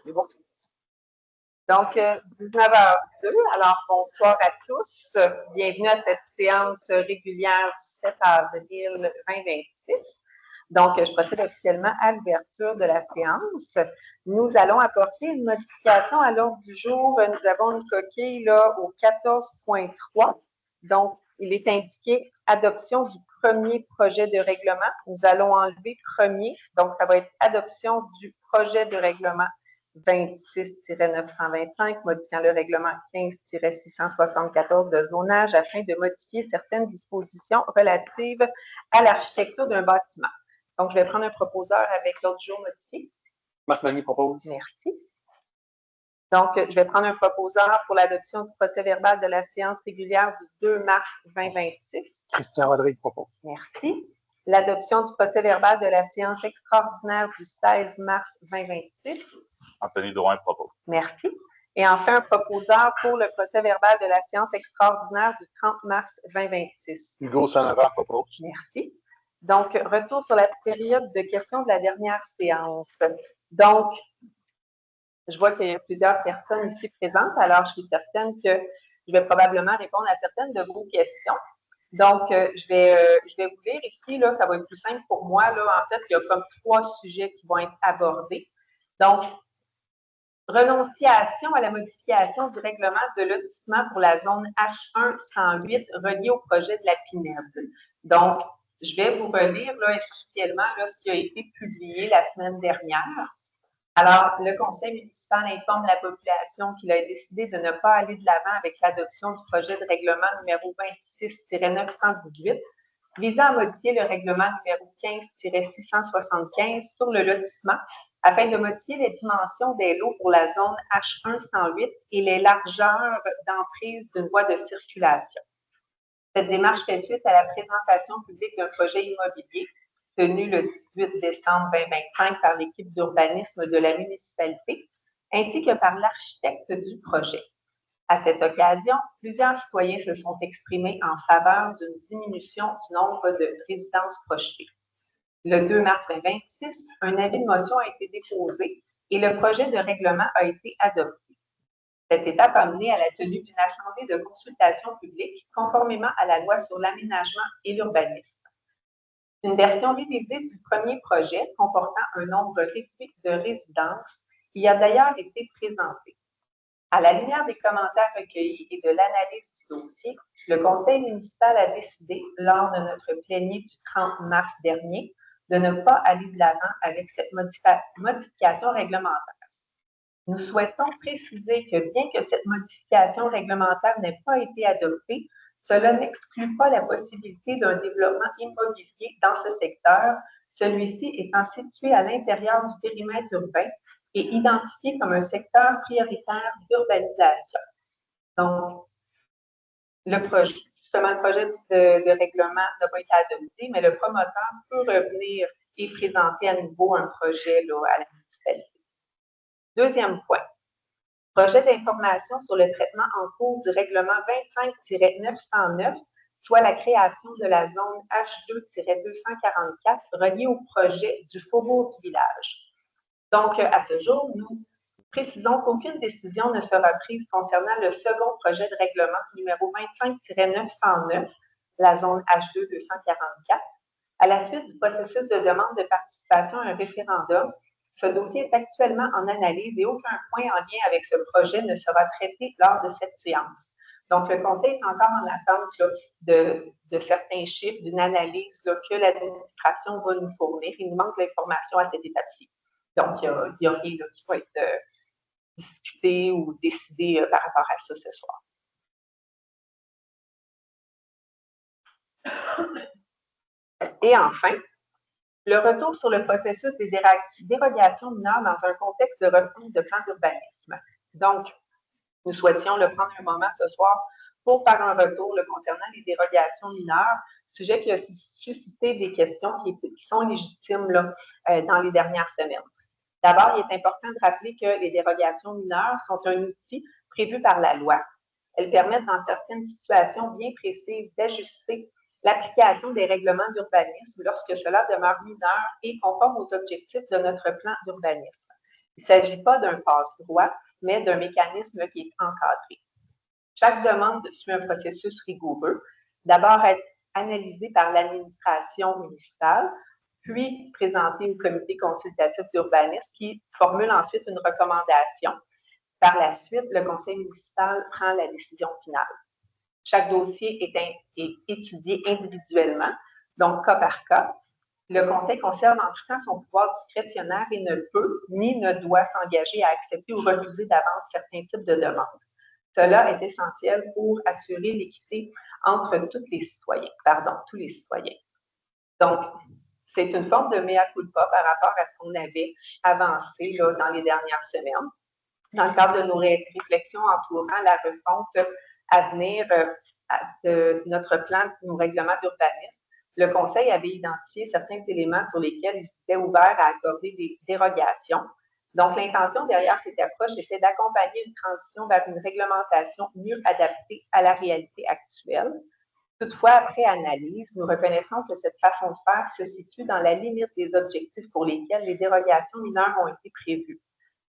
C'est bon. Donc, 19h02, alors bonsoir à tous. Bienvenue à cette séance régulière du 7 avril 2026. Donc, je procède officiellement à l'ouverture de la séance. Nous allons apporter une modification à l'ordre du jour. Nous avons une coquille là, au 14.3. Donc, il est indiqué adoption du premier projet de règlement. Nous allons enlever premier. Donc, ça va être adoption du projet de règlement 26-925, modifiant le règlement 15-674 de zonage afin de modifier certaines dispositions relatives à l'architecture d'un bâtiment. Donc, je vais prendre un proposeur avec l'ordre du jour modifié. Marc Magny propose. Merci. Donc, je vais prendre un proposeur pour l'adoption du procès-verbal de la séance régulière du 2 mars 2026. Christian Rodrigue propose. Merci. L'adoption du procès-verbal de la séance extraordinaire du 16 mars 2026. Anthony Drouin propose. Merci. Et enfin, un proposeur pour le procès-verbal de la séance extraordinaire du 30 mars 2026. Hugo Sanavant propose. Merci. Donc, retour sur la période de questions de la dernière séance. Donc, je vois qu'il y a plusieurs personnes ici présentes, alors je suis certaine que je vais probablement répondre à certaines de vos questions. Donc, je vais vous lire ici, là, ça va être plus simple pour moi. Là, en fait, il y a comme 3 sujets qui vont être abordés. Donc, renonciation à la modification du règlement de lotissement pour la zone H1 108 reliée au projet de la PINED. Donc, je vais vous relire là, essentiellement là, ce qui a été publié la semaine dernière. Alors, le conseil municipal informe la population qu'il a décidé de ne pas aller de l'avant avec l'adoption du projet de règlement numéro 26-918 visant à modifier le règlement numéro 15-675 sur le lotissement afin de modifier les dimensions des lots pour la zone H1 108 et les largeurs d'emprise d'une voie de circulation. Cette démarche fait suite à la présentation publique d'un projet immobilier tenu le 18 décembre 2025 par l'équipe d'urbanisme de la municipalité, ainsi que par l'architecte du projet. À cette occasion, plusieurs citoyens se sont exprimés en faveur d'une diminution du nombre de résidences projetées. Le 2 mars 2026, un avis de motion a été déposé et le projet de règlement a été adopté. Cette étape a mené à la tenue d'une assemblée de consultation publique conformément à la loi sur l'aménagement et l'urbanisme. Une version révisée du premier projet comportant un nombre réduit de résidences y a d'ailleurs été présentée. À la lumière des commentaires recueillis et de l'analyse du dossier, le conseil municipal a décidé, lors de notre plénier du 30 mars dernier, de ne pas aller de l'avant avec cette modification réglementaire. Nous souhaitons préciser que bien que cette modification réglementaire n'ait pas été adoptée, cela n'exclut pas la possibilité d'un développement immobilier dans ce secteur, celui-ci étant situé à l'intérieur du périmètre urbain et identifié comme un secteur prioritaire d'urbanisation. Donc, le projet de règlement n'a pas été adopté, mais le promoteur peut revenir et présenter à nouveau un projet là, à la municipalité. Deuxième point, projet d'information sur le traitement en cours du règlement 25-909, soit la création de la zone H2-244 reliée au projet du faubourg du village. Donc, à ce jour, nous précisons qu'aucune décision ne sera prise concernant le second projet de règlement numéro 25-909, la zone H2-244. À la suite du processus de demande de participation à un référendum, ce dossier est actuellement en analyse et aucun point en lien avec ce projet ne sera traité lors de cette séance. Donc, le conseil est encore en attente là, de certains chiffres, d'une analyse là, que l'administration va nous fournir. Il nous manque l'information à cette étape-ci. Donc, il n'y a rien là, qui va être discuté ou décidé par rapport à ça ce soir. Et enfin, le retour sur le processus des dérogations mineures dans un contexte de refonte de plan d'urbanisme. Donc, nous souhaitions le prendre un moment ce soir pour faire un retour concernant les dérogations mineures, sujet qui a suscité des questions qui sont légitimes là, dans les dernières semaines. D'abord, il est important de rappeler que les dérogations mineures sont un outil prévu par la loi. Elles permettent, dans certaines situations bien précises, d'ajuster l'application des règlements d'urbanisme lorsque cela demeure mineur et conforme aux objectifs de notre plan d'urbanisme. Il ne s'agit pas d'un passe-droit, mais d'un mécanisme qui est encadré. Chaque demande suit un processus rigoureux, d'abord être analysée par l'administration municipale, puis présentée au comité consultatif d'urbanisme qui formule ensuite une recommandation. Par la suite, le conseil municipal prend la décision finale. Chaque dossier est étudié individuellement, donc cas par cas. Le conseil conserve en tout temps son pouvoir discrétionnaire et ne peut ni ne doit s'engager à accepter ou refuser d'avance certains types de demandes. Cela est essentiel pour assurer l'équité entre tous les citoyens. Donc, c'est une forme de mea culpa par rapport à ce qu'on avait avancé là, dans les dernières semaines. Dans le cadre de nos réflexions entourant la refonte à venir de notre plan de nos règlements d'urbanisme, le Conseil avait identifié certains éléments sur lesquels il s'était ouvert à accorder des dérogations. Donc, l'intention derrière cette approche était d'accompagner une transition vers une réglementation mieux adaptée à la réalité actuelle. Toutefois, après analyse, nous reconnaissons que cette façon de faire se situe dans la limite des objectifs pour lesquels les dérogations mineures ont été prévues.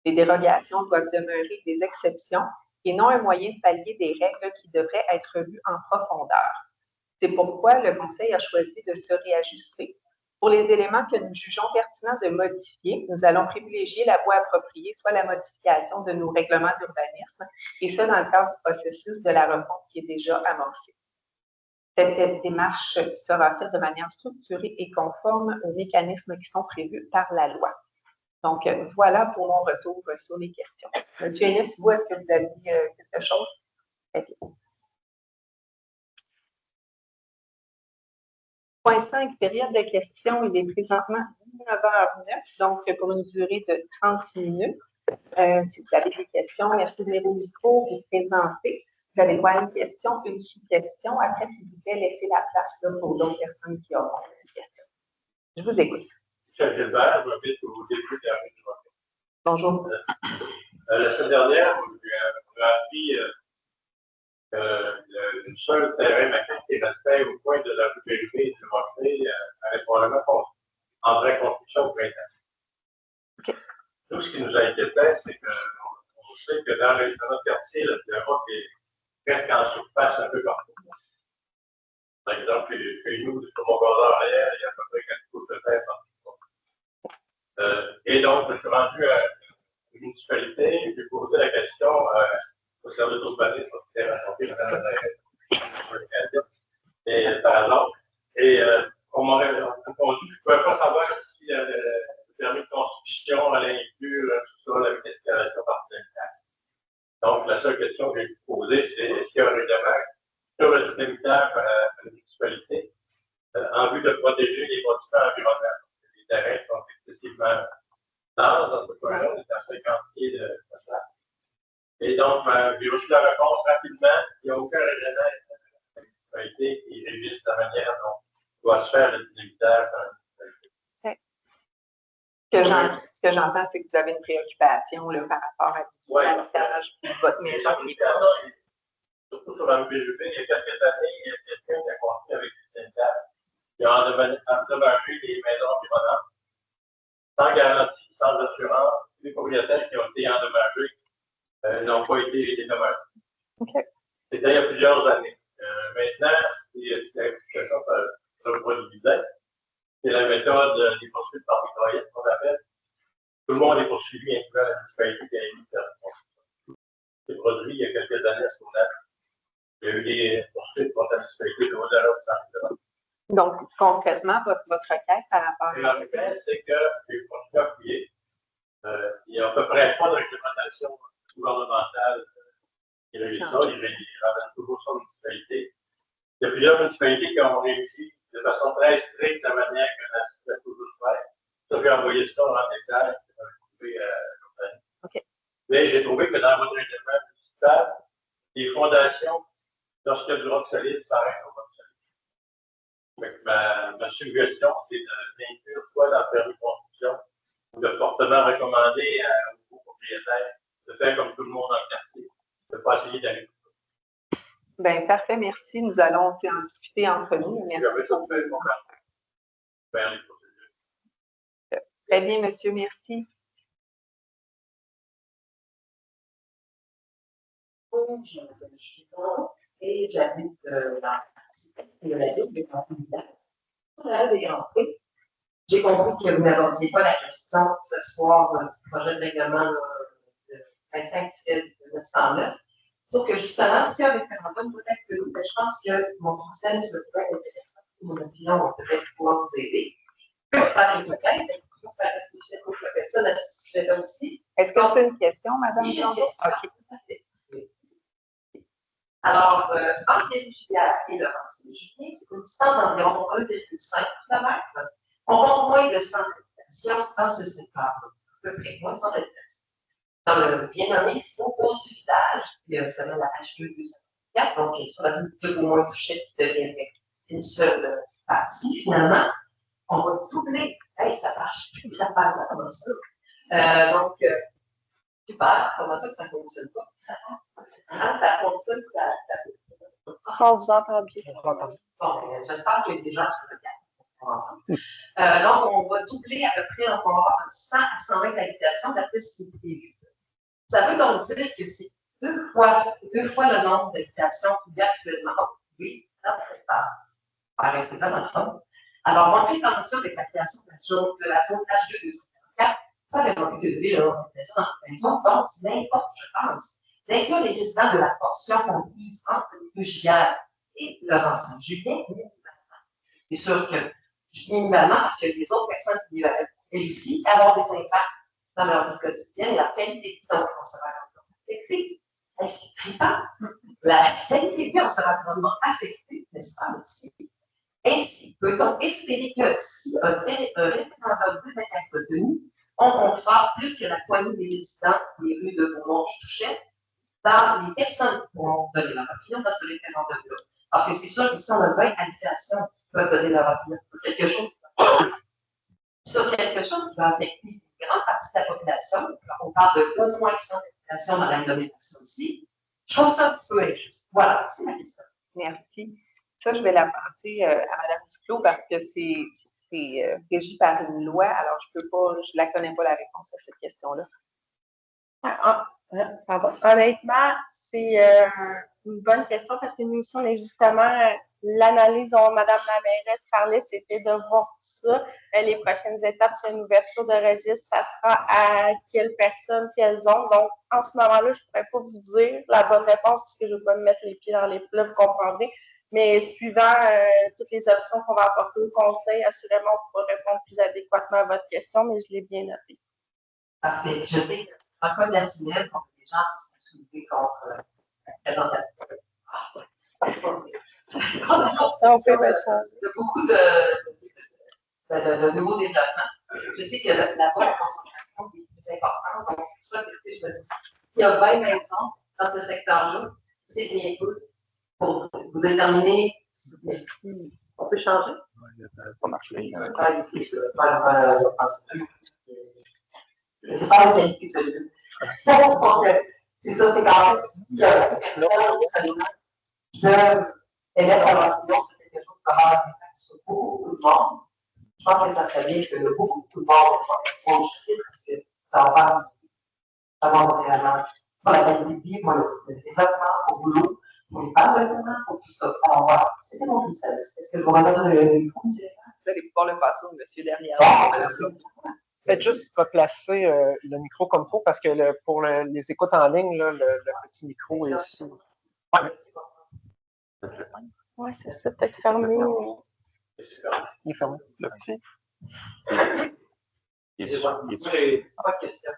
Les dérogations doivent demeurer des exceptions et non un moyen de pallier des règles qui devraient être vues en profondeur. C'est pourquoi le Conseil a choisi de se réajuster. Pour les éléments que nous jugeons pertinents de modifier, nous allons privilégier la voie appropriée, soit la modification de nos règlements d'urbanisme, et ça dans le cadre du processus de la refonte qui est déjà amorcé. Cette démarche sera faite de manière structurée et conforme aux mécanismes qui sont prévus par la loi. Donc, voilà pour mon retour sur les questions. Monsieur Ennis, vous, est-ce que vous avez quelque chose? Okay. Point 5, période de questions, il est présentement 19h09, donc pour une durée de 30 minutes. Si vous avez des questions, merci de lever le micro, vous présenter. Vous allez voir une question, une sous-question. Après, s'il vous plaît, laissez la place là, pour d'autres personnes qui auront une question. Je vous écoute. Michel Gilbert, j'habite au début de la rue du Rocket. Bonjour. La semaine dernière, on a appris que le seul terrain vacant qui restait au coin de la rue Bérubé et du Rocher allait probablement entrer en construction au printemps. Okay. Tout ce qui nous inquiétait, c'est qu'on sait que dans notre quartier, le roc est presque en surface un peu partout. Par exemple, chez nous, sur mon bord arrière, il y a à peu près 4 pouces de terre partout. Et donc, je suis rendu à la municipalité, j'ai posé la question au service d'urbanisme qui était raconté et par exemple, et on m'a répondu que je ne pouvais pas savoir si le permis de construction allait inclure un sous-sol avec escalation par terre. Donc, la seule question que j'ai posée, c'est est-ce qu'il y a un règlement sur le délimitaire à la municipalité en vue de protéger les bâtiments environnants. Les terrains sont excessivement dans ce coin-là, on est à 50 pieds de place. Et donc, j'ai reçu la réponse rapidement. Il n'y a aucun règlement de la municipalité qui régisse la manière dont doit se faire le délimitaire dans la municipalité. Ce que j'entends, c'est que vous avez une préoccupation là, par rapport à l'habitage de votre maison. Surtout sur la rue Bérubé, il y a quelques années, il y a quelqu'un qui a construit avec du délimitaire. Il a endommagé les maisons environnantes. Sans garantie, sans assurance, les propriétaires qui ont été endommagés n'ont pas été dédommagés. Okay. C'était il y a plusieurs années. Maintenant, la situation se reproduisait. C'est la méthode des poursuites par mitraillette qu'on appelle. Tout le monde est poursuivi, incluant la municipalité qui a émis cette construction. C'est produit il y a quelques années à ce moment-là. Il y a eu des poursuites contre la municipalité au-delà de 100 000 $. Donc, concrètement, votre requête par rapport à... La requête, c'est que j'ai continué à fouiller. Il n'y a à peu près pas de réglementation gouvernementale qui régit ça. Ils ramènent toujours ça aux municipalités. Il y a plusieurs municipalités qui ont réussi de façon très stricte la manière que la cité a toujours fait. Ça, j'ai envoyé ça en détail. Okay. Mais j'ai trouvé que dans votre règlement municipal, les fondations, lorsqu'il y a du roc solide, ça reste au roc solide. Ma suggestion, c'est d'inclure soit dans le permis de construction ou de fortement recommander aux propriétaires de faire comme tout le monde dans le quartier, de ne pas essayer d'aller plus loin. Bien, parfait, merci. Nous allons en discuter entre nous. Merci. Très bien, monsieur, merci. Je m'appelle Julie et j'habite dans la partie de la ville de Campbell. J'ai compris que vous n'abordiez pas la question ce soir du projet de règlement de 25-909. Sauf que justement, si un référendum doit être tenu, je pense que mon conseil se pourrait être intéressant. Mon opinion va peut-être pouvoir vous aider. J'espère que peut-être, vous faire réfléchir d'autres personnes à ce sujet-là aussi. Est-ce que c'est une question, Madame Oui, j'ai une Blondeau? question. OK. Tout à fait. Alors, entre Lévis-Gillard et Laurentides-Julien, c'est une distance d'environ 1,5 km. On compte moins de 100 habitations dans ce secteur, à peu près moins de 100 habitations. Dans le bien nommé faubourg du village, qui s'appelle la HE 254, donc sur la rue de Beaumont-Touchet, qui deviendrait une seule partie, finalement, on va doubler. Hey, ça marche plus, ça parle pas comme ça. Donc, super, comment ça que ça ne fonctionne pas? Ça fonctionne, ça. On vous entend bien. Bon, j'espère qu'il y a des gens qui se regardent. Donc, on va doubler à peu près, on va avoir 100 à 120 habitations d'après ce qui est prévu. Ça veut donc dire que c'est deux fois le nombre d'habitations qu'il y a actuellement. Oui, ça va rester là dans le fond. Alors, on fait attention avec la création de la zone H2-244. Ça fait donc plus de le nombre d'habitations dans cette zone. Donc, c'est n'importe, je pense, d'inclure les résidents de la portion comprise entre les deux Gillard et Laurentides-Julien. C'est sûr que je dis minimalement parce que les autres personnes qui vivent elles aussi avoir des impacts dans leur vie quotidienne et la qualité de vie dans leur environnement affecté. C'est trippant. La qualité de vie en sera environnement affecté, n'est-ce pas, aussi? Ainsi, peut-on espérer que si un référendum devait être tenu, on comptera plus que la poignée des résidents des rues de Beaumont et Touchet dans les personnes qui pourront donner leur opinion dans ce référendum-là. Parce que c'est sûr que si on a 20 habitations qui peuvent donner leur opinion sur quelque chose qui va affecter une grande partie de la population, on parle de au moins 100 habitations dans l'agglomération aussi, je trouve ça un petit peu injuste. Voilà, c'est ma question. Merci. Ça, je vais la passer à Mme Duclos parce que c'est régi par une loi, alors je ne la connais pas la réponse à cette question-là. Honnêtement, c'est une bonne question parce que nous aussi, on est justement l'analyse dont Mme la mairesse parlait, c'était de voir ça. Les prochaines étapes sur une ouverture de registre, ça sera à quelles personnes, quelles zones. Donc, en ce moment-là, je ne pourrais pas vous dire la bonne réponse parce que je ne veux pas me mettre les pieds dans les plats, vous comprendrez. Mais suivant toutes les options qu'on va apporter au conseil, assurément, on pourra répondre plus adéquatement à votre question, mais je l'ai bien noté. Parfait. Je sais qu'en cas de la Pinède, les gens se sont soulevés contre la présentation. On peut changer. Il y a beaucoup de nouveaux développements. Je sais que là-bas, la concentration est plus importante. Donc, c'est pour ça que je me dis, s'il y a 20 maisons dans ce secteur-là, c'est bien peu pour vous déterminer. Si on peut changer? Pas marché. C'est pas la qualité, celui-là. C'est ça, c'est qu'en fait, s'il y a la personne qui peuvent émettre leur opinion sur quelque chose qui va avoir un impact sur beaucoup de monde, je pense que ça serait bien que beaucoup de monde soit initiative parce que ça va vraiment pour la qualité de vie, pour le développement, pour le boulot, pour les parts de développement, pour tout ça. Alors voilà, c'était mon message. Est-ce que je vous redonne le micro, M. Vous allez pouvoir le passer au monsieur derrière. Faites juste replacer le micro comme il faut parce que pour les écoutes en ligne, là, le petit micro est ici. Oui, c'est ça, peut-être fermé. Il est fermé, le petit. Pas de question.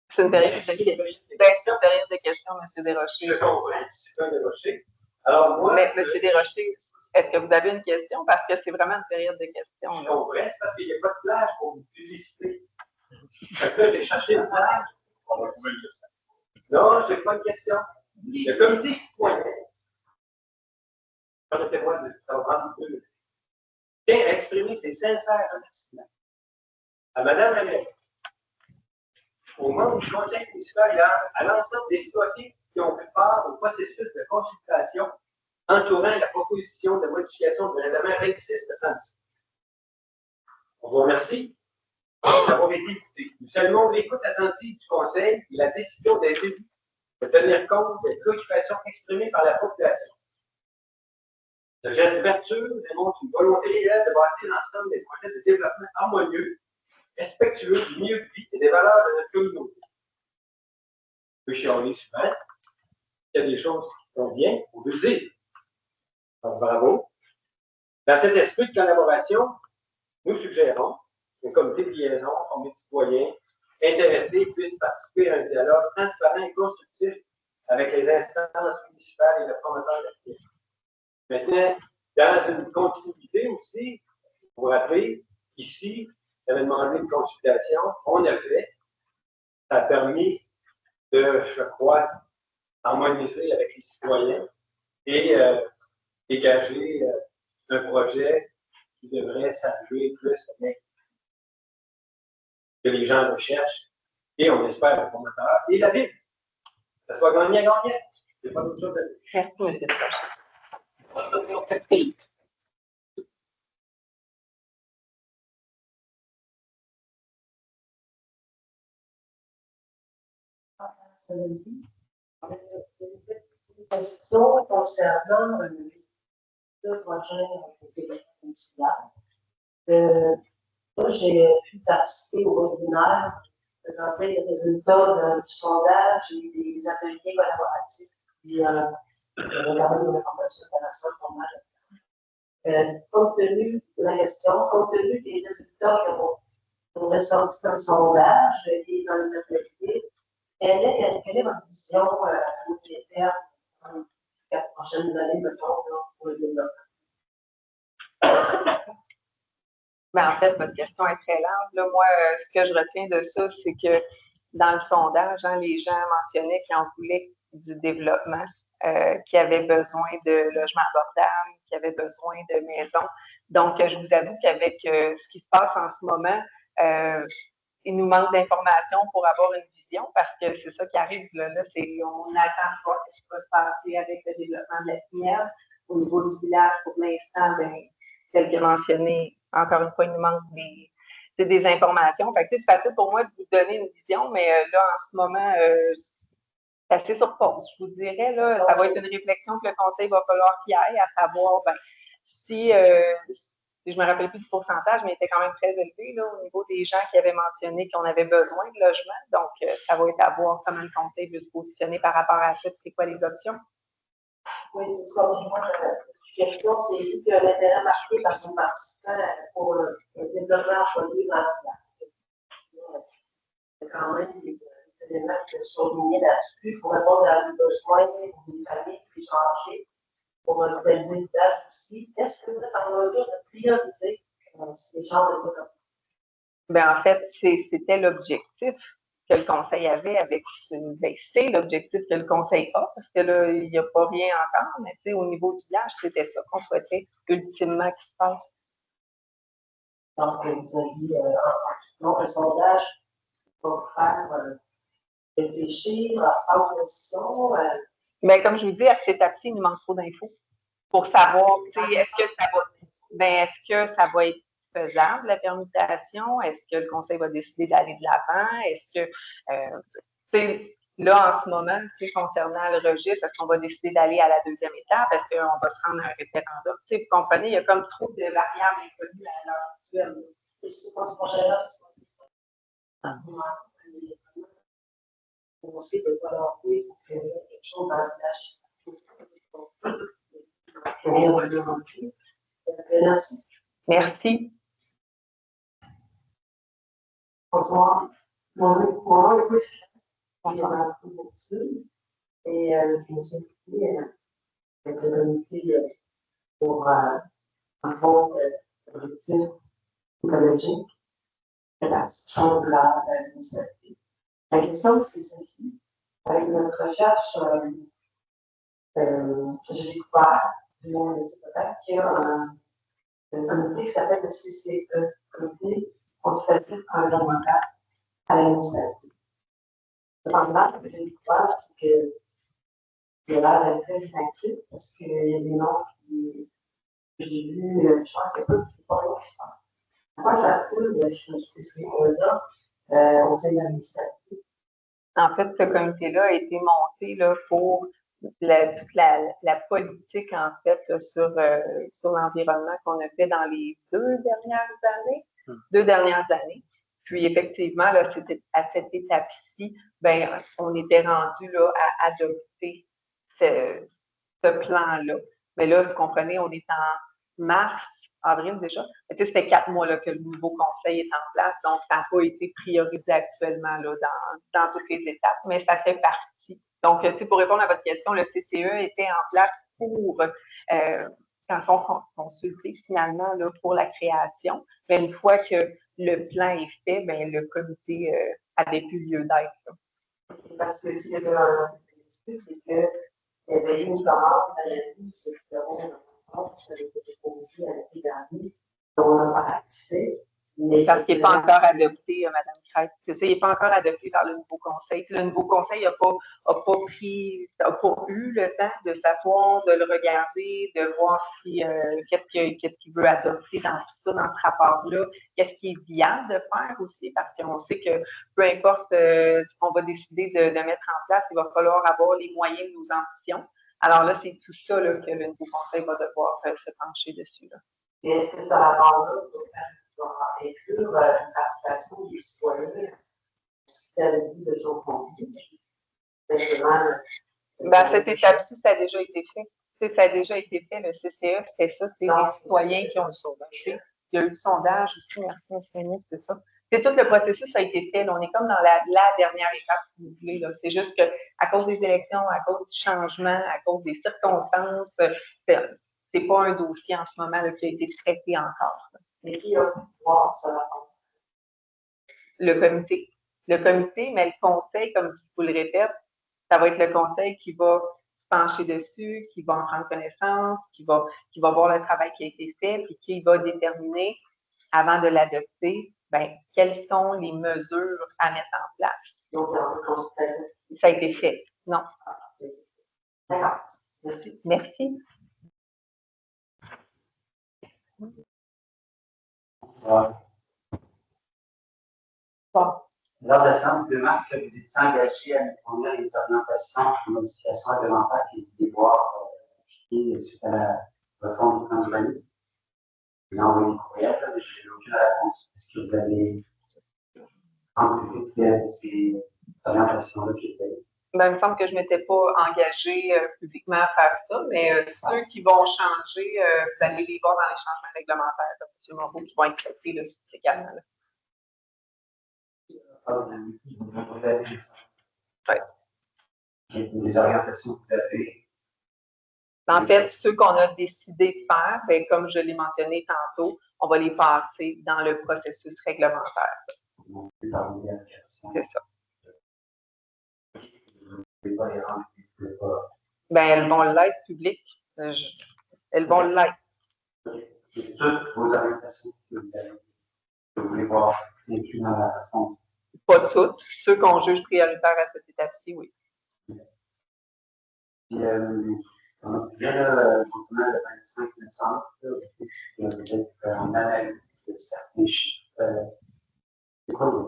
C'est une période de questions, M. Desrochers. Je comprends, c'est un Desrochers. Alors, moi. Mais M. Desrochers, est-ce que vous avez une question? Parce que c'est vraiment une période de questions. Je comprends, c'est parce qu'il n'y a pas de plage pour une publicité. Fait que là, j'ai cherché une plage. On va trouver le ça. Non, je n'ai pas de question. Le comité citoyen, permettez-moi de prendre 2 minutes, tient à exprimer ses sincères remerciements à Mme la maire, aux membres du conseil municipal et à l'ensemble des citoyens qui ont pris part au processus de consultation entourant la proposition de modification du règlement 26-917. On vous remercie d'avoir été écoutés. Nous saluons l'écoute attentive du conseil et la décision des élus de tenir compte des préoccupations exprimées par la population. Ce geste d'ouverture démontre une volonté réelle de bâtir l'ensemble des projets de développement harmonieux, respectueux du milieu de vie et des valeurs de notre communauté. On peut chialer souvent. Il y a des choses qui vont bien, on veut le dire. Alors, bravo. Dans cet esprit de collaboration, nous suggérons qu'un comité de liaison formé de citoyens intéressés puissent participer à un dialogue transparent et constructif avec les instances municipales et les promoteurs d'actifs. Maintenant, dans une continuité aussi, vous vous rappelez, ici, j'avais demandé une consultation, on a fait, ça a permis de, je crois, harmoniser avec les citoyens et dégager un projet qui devrait s'arriver plus avec que les gens recherchent et on espère le promoteur et la ville. Que ça soit gagnant-gagnant. C'est pas d'autre chose à dire. Merci, M. Prochain. Une question concernant le projet municipal. Moi, j'ai pu participer au webinaire, présenter les résultats du sondage et des ateliers collaboratifs. Puis, j'avais gardé une information intéressante pour moi. Compte tenu de la question, compte tenu des résultats qui ont ressorti dans le sondage et dans les ateliers, quelle est votre vision budgétaire dans les 4 prochaines années, mettons, pour le développement? Ben, en fait, votre question est très large. Là, moi, ce que je retiens de ça, c'est que dans le sondage, les gens mentionnaient qu'ils en voulaient du développement, qui avaient besoin de logements abordables, qui avaient besoin de maisons. Donc, je vous avoue qu'avec ce qui se passe en ce moment, il nous manque d'informations pour avoir une vision parce que c'est ça qui arrive. Là, on attend de voir ce qui va se passer avec le développement de la Pinède. Au niveau du village, pour l'instant, tel que mentionné, encore une fois, il nous manque des informations. Fait que, c'est facile pour moi de vous donner une vision, mais là, en ce moment, c'est assez sur pause. Je vous dirais, là, ça va être une réflexion que le conseil va falloir qu'il aille, à savoir si je ne me rappelle plus du pourcentage, mais il était quand même très élevé là, au niveau des gens qui avaient mentionné qu'on avait besoin de logement. Donc, ça va être à voir comment le conseil veut se positionner par rapport à ça. C'est quoi les options? Oui, c'est ça. Moi, la question, c'est que l'intérêt marqué par nos participants pour le développement employé dans le c'est quand même des éléments qui sont liés là-dessus pour répondre à nos besoins des familles qui changent pour un nouvel village aussi. Est-ce que vous êtes en mesure de prioriser ces genres de développement? Ben, en fait, c'était l'objectif que le conseil avait avec c'est l'objectif que le conseil a, parce que là, il n'y a pas rien encore, mais au niveau du village, c'était ça qu'on souhaitait ultimement qu'il se passe. Donc, vous avez un sondage pour faire réfléchir, prendre position. Ben, comme je vous dis, à cet étape-ci, il nous manque trop d'infos pour savoir, est-ce que ça va être faisable, la permutation? Est-ce que le conseil va décider d'aller de l'avant? Est-ce que, là, en ce moment, concernant le registre, est-ce qu'on va décider d'aller à la deuxième étape? Est-ce qu'on va se rendre à un référendum? Vous comprenez, il y a comme trop de variables inconnues à l'heure actuelle. Et si c'est pas ce projet-là, c'est pas on sait de quoi leur pour créer quelque chose dans le village. Merci. Merci. Bonsoir. Mon nom est Christian. Bonsoir. Et je me suis impliquée avec le comité pour un fonds objectif écologique de la situation de la municipalité. La question, c'est ceci. Avec notre recherche, j'ai découvert, peut-être qu'il y a un comité qui s'appelle le CCE, Comité consultatif environnemental à la municipalité. Cependant, ce que j'ai découvert, c'est qu'il a l'air d'être très inactif parce qu'il y a des noms que j'ai vus, je pense qu'il n'y a pas rien qui se passe. À quoi ça coûte de ce CCE-là au sein de la municipalité? En fait, ce comité-là a été monté là, pour toute la politique, en fait, là, sur l'environnement qu'on a fait dans les 2 dernières années. Puis, effectivement, là, c'était à cette étape-ci, ben, on était rendu là, à adopter ce plan-là. Mais là, vous comprenez, on est en mars, avril déjà. Tu sais, ça fait 4 mois là, que le nouveau conseil est en place, donc ça n'a pas été priorisé actuellement là, dans toutes les étapes, mais ça fait partie. Donc, tu sais, pour répondre à votre question, le CCE était en place pour, quand on consultait finalement là, pour la création. Mais une fois que le plan est fait, bien, le comité avait plus lieu d'être. Parce que ce qu'il y avait un c'est que il y avait une commande à la vie, c'est que ça avait été proposé à l'été dernier, dont on n'a pas accès. Parce qu'il n'est pas encore adopté, Mme Crête. C'est ça, il n'est pas encore adopté par le nouveau conseil. Puis le nouveau conseil n'a pas eu le temps de s'asseoir, de le regarder, de voir si qu'est-ce qu'il veut adopter dans tout ça, dans ce rapport-là, qu'est-ce qui est viable de faire aussi, parce qu'on sait que peu importe ce qu'on va décider de mettre en place, il va falloir avoir les moyens de nos ambitions. Alors là, c'est tout ça là, que le nouveau conseil va devoir se pencher dessus. Là. Et est-ce que ce rapport-là va inclure une participation des citoyens à la vie de son contenu? Ben, cette étape-ci, ça a déjà été fait. Tu sais, ça a déjà été fait. Le CCE, c'était ça. C'est les citoyens qui ont le sondage. Il y a eu le sondage aussi, merci, c'est ça. C'est tout le processus a été fait. Là. On est comme dans la dernière étape, si vous voulez. C'est juste qu'à cause des élections, à cause du changement, à cause des circonstances, c'est pas un dossier en ce moment là, qui a été traité encore. Là. Mais qui a pu voir ce rapport? Le comité. Le comité, mais le conseil, comme je vous le répète, ça va être le conseil qui va se pencher dessus, qui va en prendre connaissance, qui va voir le travail qui a été fait, puis qui va déterminer, avant de l'adopter, ben, quelles sont les mesures à mettre en place. Donc, ça a été fait. Non. D'accord. Merci. Merci. Bon. Lors de la séance de mars, vous étiez engagé à nous fournir les orientations et modifications réglementaires qui étaient devoirs appliquées suite à la réforme du plan d'urbanisme. Vous avez envoyé des courriels, je n'ai aucune réponse. Est-ce que vous avez entrepris ces orientations-là qui étaient? Ben, il me semble que je ne m'étais pas engagée publiquement à faire ça, mais ceux qui vont changer, vous allez les voir dans les changements réglementaires, là, M. Moreau, qui vont être traités là, également. Là. Les orientations que vous avez. En fait, ceux qu'on a décidé de faire, ben, comme je l'ai mentionné tantôt, on va les passer dans le processus réglementaire. C'est ça. Ben, elles vont l'être publiques. Elles vont l'être. Toutes vos orientations que vous voulez voir inclus dans la façon. Pas toutes. Ceux qu'on juge prioritaires à cette étape-ci, oui. Puis, on a déjà concernant le 25 décembre, peut-être en analyse de certains chiffres.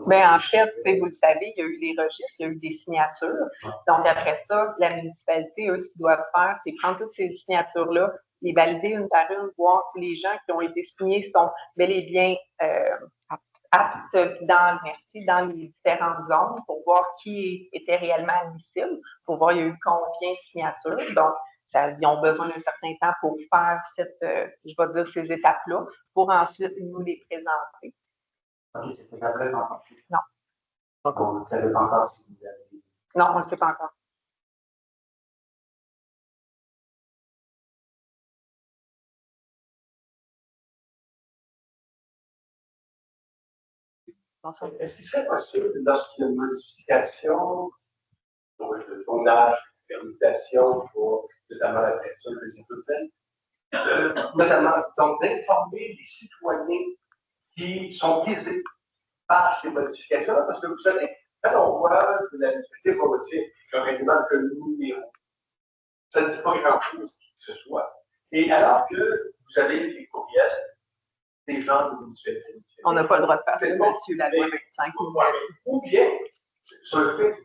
Bien, en fait, vous le savez, il y a eu des registres, il y a eu des signatures. Donc, après ça, la municipalité, eux, ce qu'ils doivent faire, c'est prendre toutes ces signatures-là, les valider une par une, voir si les gens qui ont été signés sont bel et bien aptes dans les différentes zones pour voir qui était réellement admissible, pour voir il y a eu combien de signatures. Donc, ils ont besoin d'un certain temps pour faire ces étapes-là, pour ensuite nous les présenter. OK, cette étape-là, non. Non. Donc, on ne savait pas encore si vous avez. Non, on ne le sait pas encore. Est-ce qu'il serait possible, lorsqu'il y a une modification, donc le tournage, la permutation pour notamment la peinture des écoutelles, notamment donc d'informer les citoyens qui sont visés par ces modifications-là, parce que vous savez, quand on voit que la municipalité va dire un règlement que nous numéro, ça ne dit pas grand-chose qui que ce soit. Et alors que vous avez les courriels des gens de municipalité. On n'a pas le droit de faire ça, monsieur la loi 25. Ou bien, sur le fait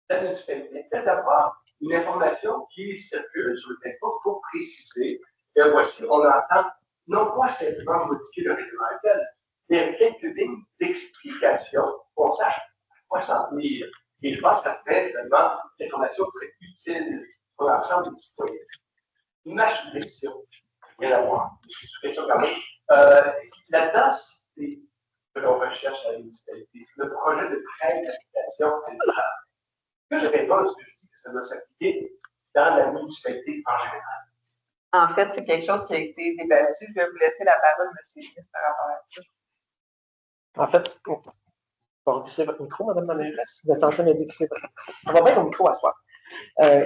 la municipalité, peut-être d'avoir une information qui circule sur le territoire pour préciser que voici, on entend non pas simplement modifier le règlement actuel, mais quelques lignes d'explication pour qu'on sache à quoi s'en tenir. Et je pense qu'après, vraiment, l'information serait utile pour l'ensemble des citoyens. Ma suggestion, rien à voir, suggestion quand même, là-dedans, c'est ce qu'on recherche à la municipalité, c'est le projet de prêt d'habitation à l'État. Ce que je réponds, c'est que je dis que ça doit s'appliquer dans la municipalité en général. En fait, c'est quelque chose qui a été débattu. Je vais vous laisser la parole, M. Smith, par rapport à ça. En fait, on va revisser votre micro, Mme la mairesse. Vous êtes en train de diffuser votre micro. On va mettre au micro à soi.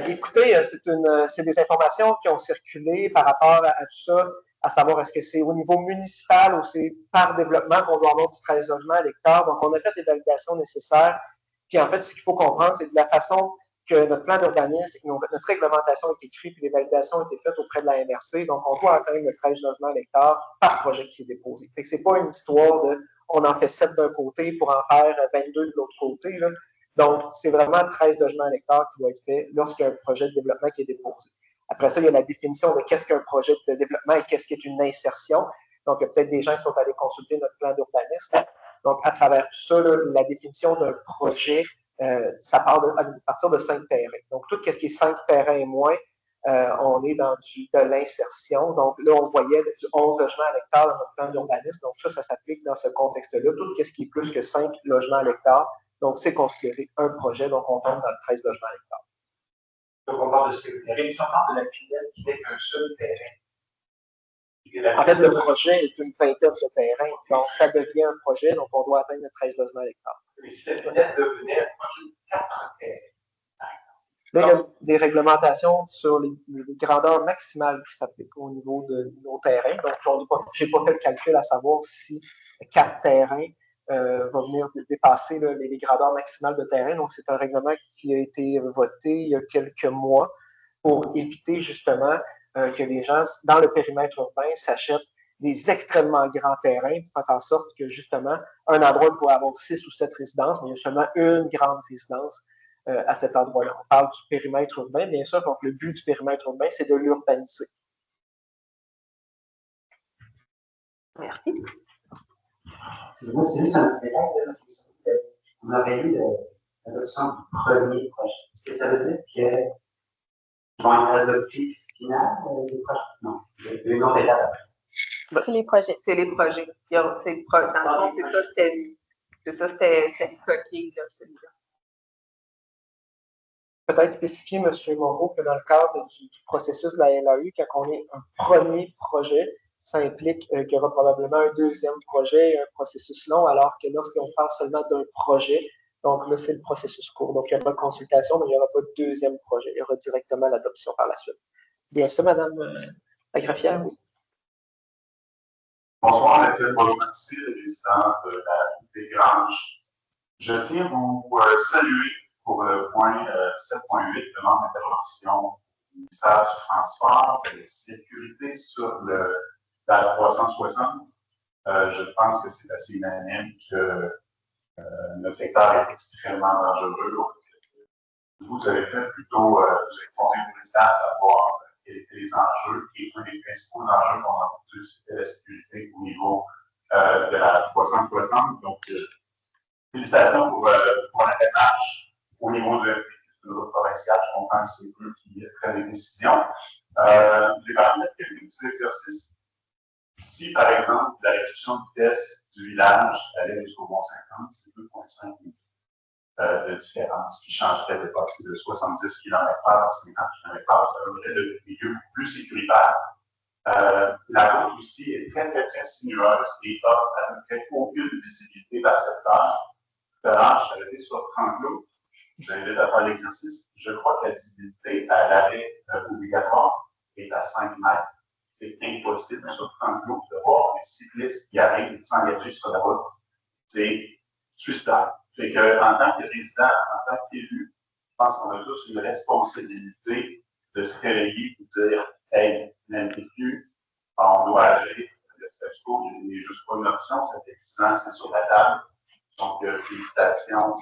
Écoutez, c'est des informations qui ont circulé par rapport à tout ça, à savoir est-ce que c'est au niveau municipal ou c'est par développement qu'on doit avoir du 13 logements à l'hectare. Donc, on a fait des validations nécessaires. Puis, en fait, ce qu'il faut comprendre, c'est de la façon que notre plan d'urbanisme, notre réglementation est écrite, puis les validations ont été faites auprès de la MRC. Donc, on doit atteindre le 13 logements à l'hectare par projet qui est déposé. Fait que c'est pas une histoire de on en fait 7 d'un côté pour en faire 22 de l'autre côté, là. Donc, c'est vraiment 13 logements à l'hectare qui doit être fait lorsqu'il y a un projet de développement qui est déposé. Après ça, il y a la définition de qu'est-ce qu'un projet de développement et qu'est-ce qu'est une insertion. Donc, il y a peut-être des gens qui sont allés consulter notre plan d'urbanisme. Donc, à travers tout ça, là, la définition d'un projet, ça part à partir de 5 terrains. Donc, tout ce qui est 5 terrains et moins, on est dans de l'insertion. Donc, là, on voyait du 11 logements à l'hectare dans notre plan d'urbanisme. Donc, ça s'applique dans ce contexte-là. Tout ce qui est plus que 5 logements à l'hectare, donc, c'est considéré un projet. Donc, on tombe dans le 13 logements à l'hectare. Donc, on parle de ces terrains. Puis, on parle de la Pinède qui n'est qu'un seul terrain. En fait, le projet est une vingtaine de terrains. Donc, ça devient un projet. Donc, on doit atteindre le 13 logements à l'hectare. Mais si la Pinède devenait un projet de 4 terrains. Là, il y a des réglementations sur les grandeurs maximales qui s'appliquent au niveau de nos terrains. Donc, je n'ai pas fait le calcul à savoir si 4 terrains va venir dépasser là, les grandeurs maximales de terrain. Donc, c'est un règlement qui a été voté il y a quelques mois pour éviter justement que les gens, dans le périmètre urbain, s'achètent des extrêmement grands terrains pour faire en sorte que, justement, un endroit pourrait avoir 6 ou 7 résidences, mais il y a seulement une grande résidence à cet endroit-là. On parle du périmètre urbain, bien sûr, donc le but du périmètre urbain, c'est de l'urbaniser. Merci. Moi, c'est juste un petit détail. On avait eu l'adoption du premier projet. Est-ce que ça veut dire qu'ils vont être adoptés final des projets? Non, il y a une autre étape après. C'est les projets. C'est les projets. Dans le fond, c'est ça, c'était coquille, là, celui-là. Peut-être spécifier, M. Moreau, que dans le cadre du processus de la LAU, quand on est un premier projet, ça implique qu'il y aura probablement un deuxième projet, un processus long, alors que lorsqu'on parle seulement d'un projet, donc là, c'est le processus court. Donc, il n'y aura pas de consultation, mais il n'y aura pas de deuxième projet. Il y aura directement l'adoption par la suite. Bien ça, Mme la greffière, oui. Bonsoir, Mathieu Bolomatissi, résident de la des Granges. Je tiens à vous saluer pour le point 7.8, demande d'intervention du ministère du Transport et de la Sécurité sur la 360. Je pense que c'est assez unanime que notre secteur est extrêmement dangereux. Vous avez fait plutôt, vous avez montré au ministère à savoir quels étaient les enjeux, et un des principaux enjeux qu'on a entendu, c'était la sécurité au niveau de la 360. Donc, félicitations pour la démarche au niveau du route provinciale. Je comprends que c'est eux qui prennent les décisions. J'ai quand même fait quelques petits exercices. Si, par exemple, la réduction de vitesse du village allait jusqu'au Mont-Saint-Anne, c'est 2,5 minutes de différence qui changerait de passer de 70 km/h à 50 km/h. Ça donnerait le milieu plus sécuritaire. La route aussi est très, très, très sinueuse et offre à peu près aucune visibilité vers cette heure. Je suis arrêté sur Franck-Lou. J'invite à faire l'exercice. Je crois que la visibilité à l'arrêt obligatoire est à 5 mètres. C'est impossible sur Franck-Lou de voir les cyclistes qui arrivent et de s'engager sur la route. C'est suicidaire. Fait qu'en tant que résident, en tant qu'élu, je pense qu'on a tous une responsabilité de se réveiller et de dire hey, l'MTQ, on doit agir. Le statu quo n'est juste pas une option, ça fait 10 ans, c'est sur la table. Donc, félicitations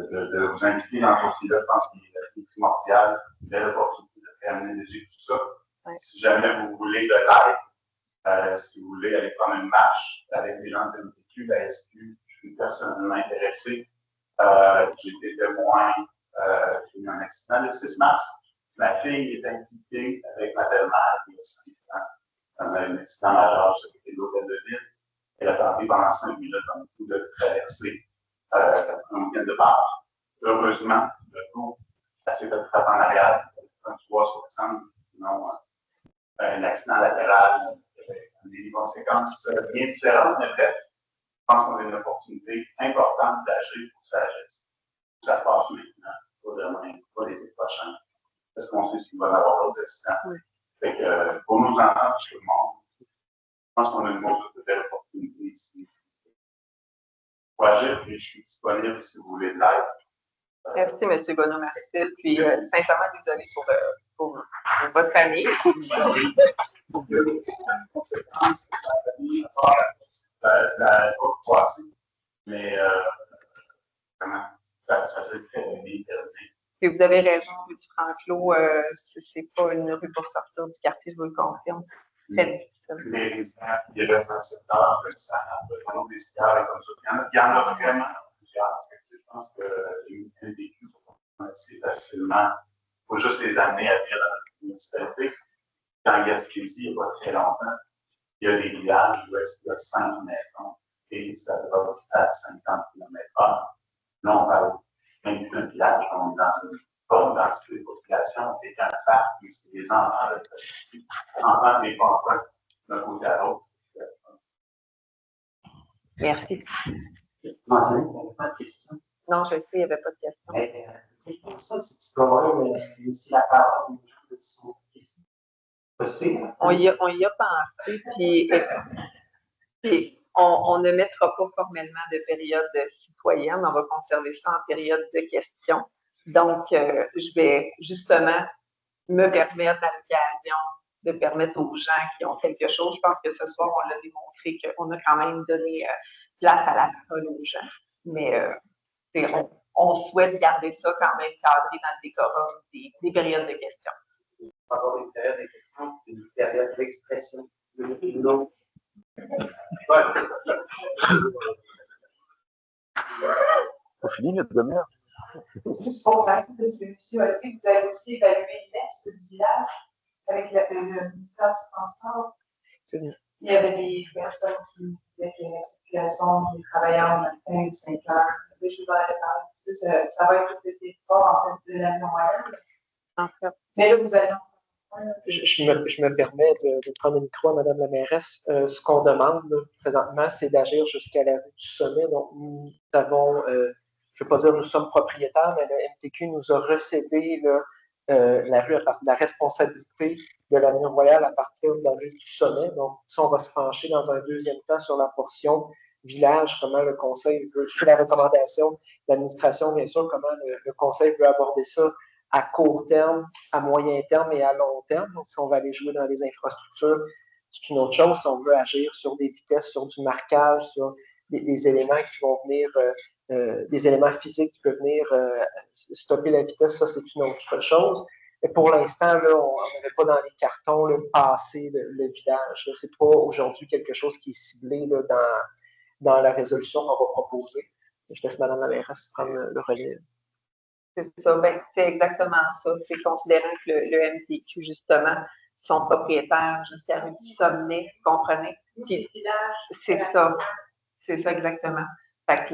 de vous inviter dans ce dossier-là. Je pense qu'il est primordial, une belle opportunité de faire aménager tout ça. Ouais. Si jamais vous voulez de l'aide, si vous voulez aller prendre une marche avec les gens de MTQ, la SQ, je suis personnellement intéressé. J'ai été témoin, j'ai eu un accident le 6 mars. Ma fille est impliquée avec ma belle-mère il y a 5 ans. Elle a eu un accident majeur, c'était de l'hôtel de ville. Elle a tenté pendant 5 minutes dans le coup de traverser un week-end de Pâques. Heureusement, le coup, elle s'est fait frapper en arrière, 33-60, sinon un accident latéral avec des conséquences bien différentes, mais bref, je pense qu'on a une opportunité importante d'agir pour ça se passe maintenant, pas demain, pas l'été prochain, parce qu'on sait ce qu'il va y avoir d'autres accidents. Oui. Fait que pour nos enfants, pour tout le monde, je pense qu'on a une belle opportunité ici. Pour agir, puis je suis disponible si vous voulez de l'aide. Merci, M. Bonneau-Marcel. Puis, sincèrement, désolé pour votre famille. La croissée, mais vraiment, ça s'est très bien terminé. Et vous avez raison, rue du Franc-Clos, c'est pas une rue pour sortir du quartier, je vous le confirme. Très difficile. Les résidents qui restent dans le secteur, ça a besoin des cigares comme ça. Il y en a vraiment plusieurs. Je pense que les MTQ sont assez facilement. Il faut juste les amener à vivre dans notre municipalité. Dans Gaspésie, il n'y a pas très longtemps, il y a des villages où il y a 5 maisons et ça va à 50 km/h. Là, on parle même d'un village, on est dans une bonne densité de population, et qu'un parc, c'est des enfants des enfants d'un côté à l'autre. Merci. Mentionné, il n'y avait pas de question. Non, je sais, il n'y avait pas de question. C'est pour ça que tu peux laisser la parole aux gens de son question. On y a pensé, puis on ne mettra pas formellement de période citoyenne, on va conserver ça en période de questions. Donc, je vais justement me permettre à l'occasion de permettre aux gens qui ont quelque chose. Je pense que ce soir, on l'a démontré qu'on a quand même donné place à la parole aux gens. Mais on souhaite garder ça quand même cadré dans le décorum des périodes de questions. Avoir une période de questions, une période d'expression. Non. On finit notre demi-heure. Juste pour ça, parce que M. Olty, vous avez aussi évalué l'Est du village avec le ministère du Transport. Il y avait des personnes qui disaient que la circulation des travailleurs le matin, 5 heures. Je vous en avais parlé un petit peu, ça va être peut-être fort en fait de la moyenne. En fait. Mais là, vous allez. Je me permets de prendre le micro à Mme la mairesse. Ce qu'on demande là, présentement, c'est d'agir jusqu'à la rue du Sommet. Donc, nous avons, je ne veux pas dire nous sommes propriétaires, mais le MTQ nous a recédé la rue, la responsabilité de l'avenue Royale à partir de la rue du Sommet. Donc, ça, on va se pencher dans un deuxième temps sur la portion village, comment le conseil veut, sous la recommandation de l'administration, bien sûr, comment le conseil veut aborder ça à court terme, à moyen terme et à long terme. Donc, si on va aller jouer dans les infrastructures, c'est une autre chose. Si on veut agir sur des vitesses, sur du marquage, sur des éléments qui vont venir, des éléments physiques qui peuvent venir stopper la vitesse, ça, c'est une autre chose. Mais pour l'instant, là, on n'avait pas dans les cartons le passé, le village. Ce n'est pas aujourd'hui quelque chose qui est ciblé là, dans la résolution qu'on va proposer. Je laisse Mme la mairesse prendre le relais. C'est ça, ben, c'est exactement ça. C'est considérant que le MTQ, justement, sont propriétaires jusqu'à rue du Sommet, vous comprenez? Puis, c'est ça. C'est ça, exactement. Fait que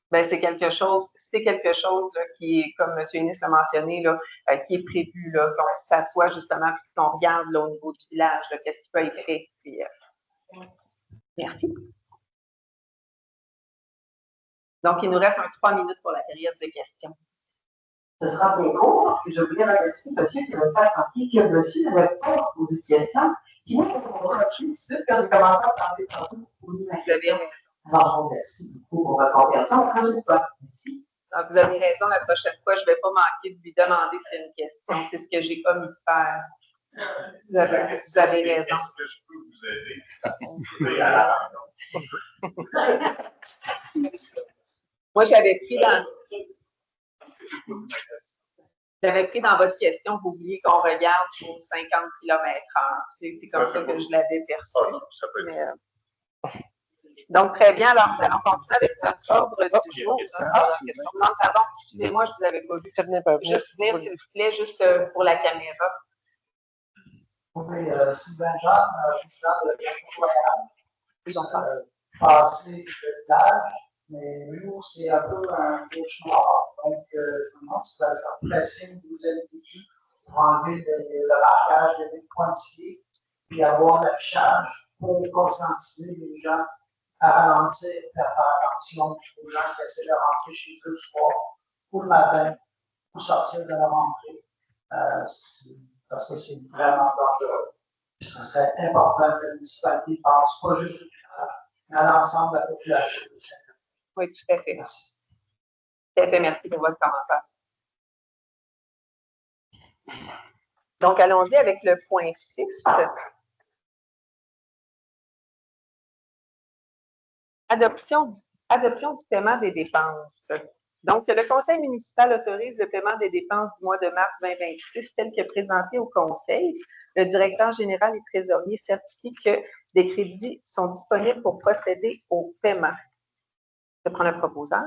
ben, c'est quelque chose là, qui est, comme M. Ennis l'a mentionné, là, qui est prévu, là, qu'on s'assoit justement et qu'on regarde là, au niveau du village, là, qu'est-ce qui peut être fait. Puis, merci. Donc, il nous reste 3 minutes pour la période de questions. Ce sera bien court parce que je voulais remercier monsieur qui va me faire remarquer que monsieur n'avait pas posé de questions. Puis moi, on va tout de suite quand j'ai commencé à parler tantôt pour poser ma question. Alors, je vous remercie beaucoup pour votre compréhension. Prochaine fois. Merci. Alors, vous avez raison, la prochaine fois, je ne vais pas manquer de lui demander s'il y a une question. C'est ce que j'ai omis de faire. Vous avez raison. Est-ce que je peux vous aider à participer à la rencontre? Moi, j'avais pris dans votre question, vous vouliez qu'on regarde aux 50 km/h. C'est comme ça que je l'avais perçu. Ça peut être. Donc, très bien. Alors, nous allons continuer avec notre ordre du jour. Non, pardon, excusez-moi, je ne vous avais pas vu. Ça venait pas Juste venir, s'il vous plaît, juste pour la caméra. Oui, Sylvain Jean, président de l'Agence passé de l'âge, mais nous, c'est un peu un cauchemar. Donc, je me demande si vous allez faire presser une douzaine d'équipes pour enlever le marquage de lignes pointillées, puis avoir l'affichage pour conscientiser les gens à ralentir et à faire attention aux gens qui essaient de rentrer chez eux le soir ou le matin pour sortir de leur entrée. Parce que c'est vraiment dangereux. Puis ce serait important que la municipalité pense pas juste au village, mais à l'ensemble de la population de Saint-Denis. Oui, tout à fait. Merci. Tout à fait, merci pour votre commentaire. Donc, allons-y avec le point 6. Adoption du paiement des dépenses. Donc, le conseil municipal autorise le paiement des dépenses du mois de mars 2026 tel que présenté au conseil. Le directeur général et trésorier certifie que des crédits sont disponibles pour procéder au paiement. Je prends le proposeur.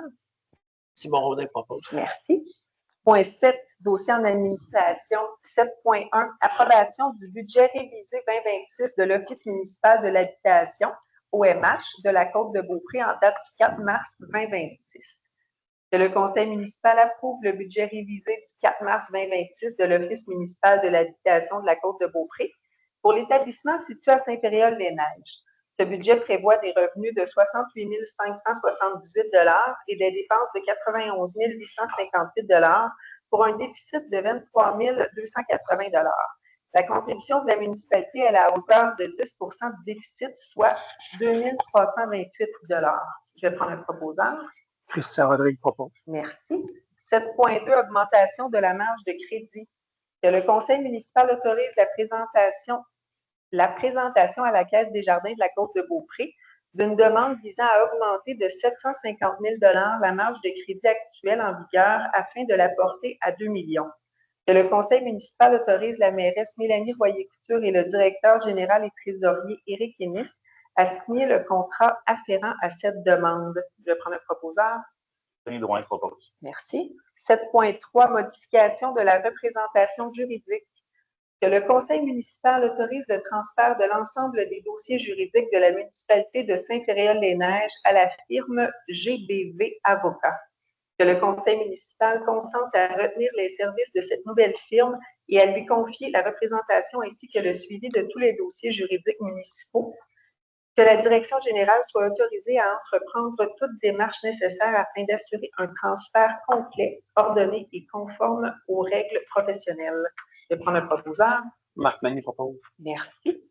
Simon Rodin propose. Merci. Point 7, dossier en administration. 7.1, approbation du budget révisé 2026 de l'Office municipal de l'habitation, OMH, de la Côte-de-Beaupré en date du 4 mars 2026. Que le conseil municipal approuve le budget révisé du 4 mars 2026 de l'Office municipal de l'habitation de la Côte-de-Beaupré pour l'établissement situé à Saint-Péréol-les-Neiges. Ce budget prévoit des revenus de 68 578 $ et des dépenses de 91 858 $ pour un déficit de 23 280 $. La contribution de la municipalité est à la hauteur de 10 du déficit, soit 2 328 $. Je vais prendre le proposeur. Christian Rodrigue propose. Merci. 7.2, augmentation de la marge de crédit. Que le conseil municipal autorise la présentation à la Caisse des jardins de la Côte-de-Beaupré d'une demande visant à augmenter de 750 000 $ la marge de crédit actuelle en vigueur afin de la porter à 2 millions. Que le conseil municipal autorise la mairesse Mélanie Royer-Couture et le directeur général et trésorier Éric Ennis à signer le contrat afférent à cette demande. Je vais prendre le proposeur. Denis Drouin propose. Merci. 7.3, modification de la représentation juridique. Que le conseil municipal autorise le transfert de l'ensemble des dossiers juridiques de la municipalité de Saint-Péréol-les-Neiges à la firme GBV Avocats. Que le conseil municipal consente à retenir les services de cette nouvelle firme et à lui confier la représentation ainsi que le suivi de tous les dossiers juridiques municipaux. Que la direction générale soit autorisée à entreprendre toute démarche nécessaire afin d'assurer un transfert complet, ordonné et conforme aux règles professionnelles. Je vais prendre le proposeur. Marc Magny propose. Merci.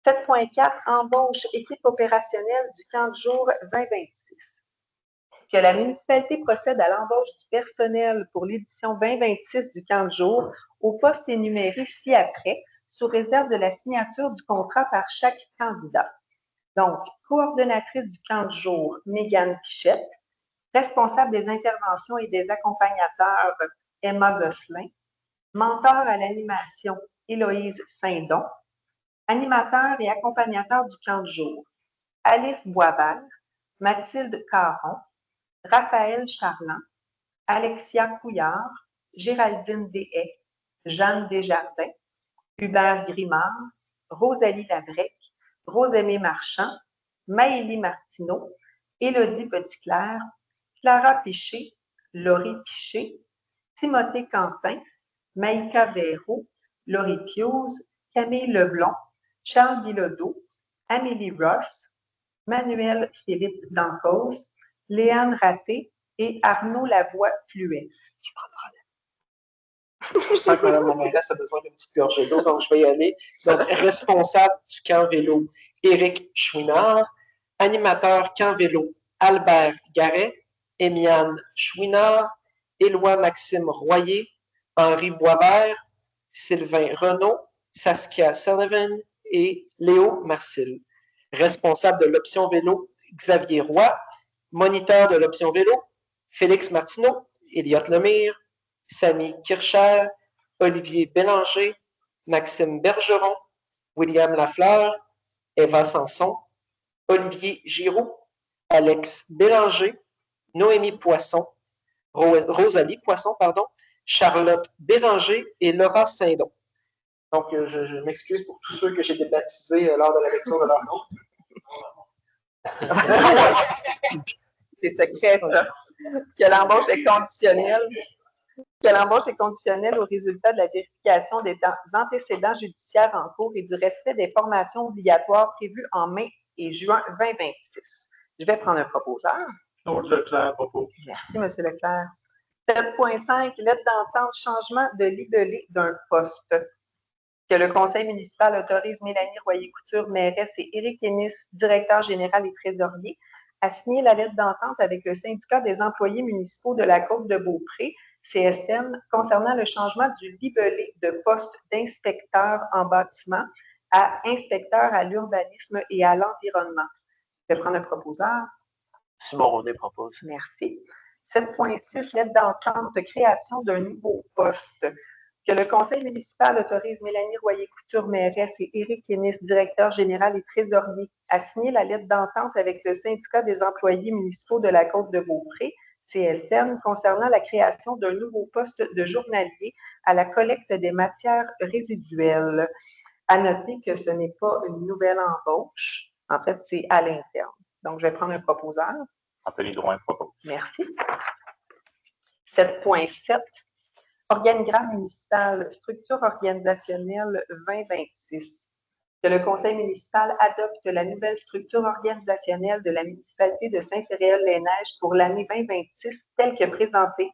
7.4, embauche équipe opérationnelle du camp de jour 2026. Que la municipalité procède à l'embauche du personnel pour l'édition 2026 du camp de jour au poste énuméré ci-après, sous réserve de la signature du contrat par chaque candidat. Donc, coordonnatrice du camp de jour, Mégane Pichette, responsable des interventions et des accompagnateurs, Emma Gosselin, mentor à l'animation, Héloïse Saint-Don, animateur et accompagnateur du camp de jour, Alice Boisvert, Mathilde Caron, Raphaël Charland, Alexia Couillard, Géraldine Deshaies, Jeanne Desjardins, Hubert Grimard, Rosalie Labrec, Rosemée Marchand, Maëlie Martineau, Élodie Petitclerc, Clara Piché, Laurie Piché, Timothée Quentin, Maïka Véraud, Laurie Piose, Camille Leblond, Charles Bilodeau, Amélie Ross, Manuel Philippe Dancause, Léane Raté et Arnaud Lavoie-Fluet. Je sens que Mme la mairesse a besoin d'une petite gorgée d'eau, donc je vais y aller. Donc, responsable du camp vélo, Éric Chouinard. Animateur camp vélo, Albert Garret. Émiane Chouinard. Éloi Maxime Royer. Henri Boisvert. Sylvain Renaud. Saskia Sullivan et Léo Marcil. Responsable de l'option vélo, Xavier Roy. Moniteur de l'option vélo, Félix Martineau, Elliot Lemire, Samy Kircher, Olivier Bélanger, Maxime Bergeron, William Lafleur, Eva Sanson, Olivier Giroux, Alex Bélanger, Noémie Poisson, Rosalie Poisson, Charlotte Béranger et Laura Saindon. Donc, je m'excuse pour tous ceux que j'ai débaptisés lors de la lecture de leur nom. C'est secret, ça. Que l'embauche est conditionnelle. Que l'embauche est conditionnelle au résultat de la vérification des antécédents judiciaires en cours et du respect des formations obligatoires prévues en mai et juin 2026. Je vais prendre un proposeur. Leclerc propose. Merci, M. Leclerc. 7.5, lettre d'entente, changement de libellé d'un poste. Que le conseil municipal autorise Mélanie Royer-Couture, mairesse, et Éric Ennis, directeur général et trésorier, à signer la lettre d'entente avec le syndicat des employés municipaux de la Côte-de-Beaupré, CSN, concernant le changement du libellé de poste d'inspecteur en bâtiment à inspecteur à l'urbanisme et à l'environnement. Je vais prendre un proposeur. Simon Rodet propose. Merci. 7.6, lettre d'entente, création d'un nouveau poste. Que le conseil municipal autorise Mélanie Royer-Couture, mairesse, et Éric Ennis, directeur général et trésorier, à signer la lettre d'entente avec le syndicat des employés municipaux de la Côte-de-Beaupré, CSN, concernant la création d'un nouveau poste de journalier à la collecte des matières résiduelles. À noter que ce n'est pas une nouvelle embauche. En fait, c'est à l'interne. Donc, je vais prendre un proposeur. Anthony Drouin propose. Merci. 7.7. Organigramme municipal, structure organisationnelle 2026. Que le conseil municipal adopte la nouvelle structure organisationnelle de la municipalité de Saint-Féréol-les-Neiges pour l'année 2026 telle que présentée.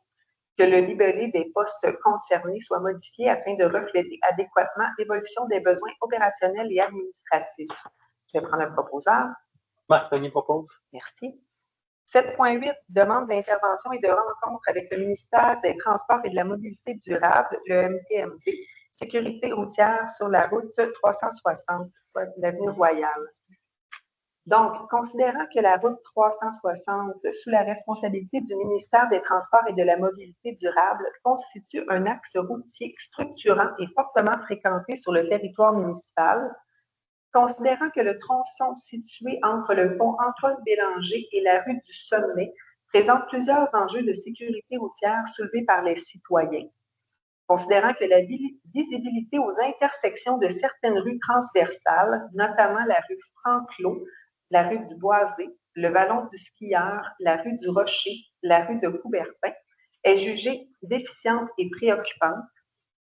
Que le libellé des postes concernés soit modifié afin de refléter adéquatement l'évolution des besoins opérationnels et administratifs. Je vais prendre un proposeur. Marc Denis propose. Merci. 7.8, demande d'intervention et de rencontre avec le ministère des Transports et de la Mobilité durable, le MTMD, sécurité routière sur la route 360, soit l'avenue Royale. Donc, considérant que la route 360, sous la responsabilité du ministère des Transports et de la Mobilité durable, constitue un axe routier structurant et fortement fréquenté sur le territoire municipal, considérant que le tronçon situé entre le pont Antoine-Bélanger et la rue du Sommet présente plusieurs enjeux de sécurité routière soulevés par les citoyens, considérant que la visibilité aux intersections de certaines rues transversales, notamment la rue Franquelot, la rue du Boisé, le vallon du Skieur, la rue du Rocher, la rue de Coubertin, est jugée déficiente et préoccupante,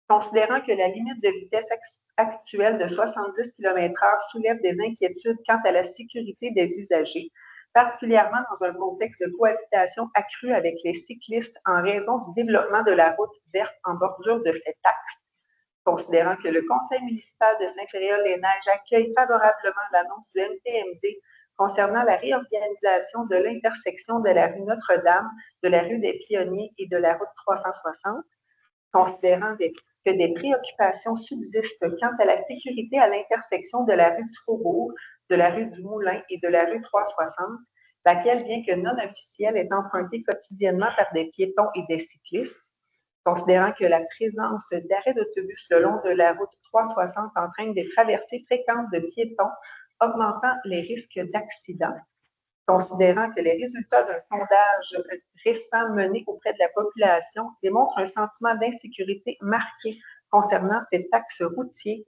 considérant que la limite de vitesse actuelle de 70 km/h soulève des inquiétudes quant à la sécurité des usagers, particulièrement dans un contexte de cohabitation accrue avec les cyclistes en raison du développement de la route verte en bordure de cet axe, considérant que le conseil municipal de Saint-Féréol-les-Neiges accueille favorablement l'annonce du MTMD concernant la réorganisation de l'intersection de la rue Notre-Dame, de la rue des Pionniers et de la route 360, considérant que des préoccupations subsistent quant à la sécurité à l'intersection de la rue du Faubourg, de la rue du Moulin et de la rue 360, laquelle, bien que non officielle, est empruntée quotidiennement par des piétons et des cyclistes, considérant que la présence d'arrêts d'autobus le long de la route 360 entraîne des traversées fréquentes de piétons, augmentant les risques d'accidents, considérant que les résultats d'un sondage récent mené auprès de la population démontrent un sentiment d'insécurité marqué concernant cet axe routier,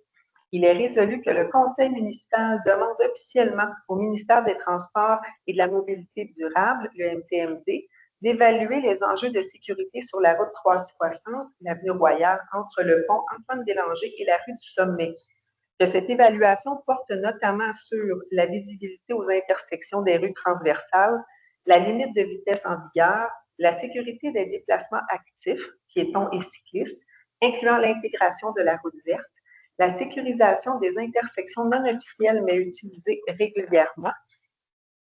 il est résolu que le conseil municipal demande officiellement au ministère des Transports et de la Mobilité durable, le MTMD, d'évaluer les enjeux de sécurité sur la route 360, l'avenue Royale, entre le pont Antoine-Bélanger et la rue du Sommet. Que cette évaluation porte notamment sur la visibilité aux intersections des rues transversales, la limite de vitesse en vigueur, la sécurité des déplacements actifs, piétons et cyclistes, incluant l'intégration de la route verte, la sécurisation des intersections non officielles mais utilisées régulièrement.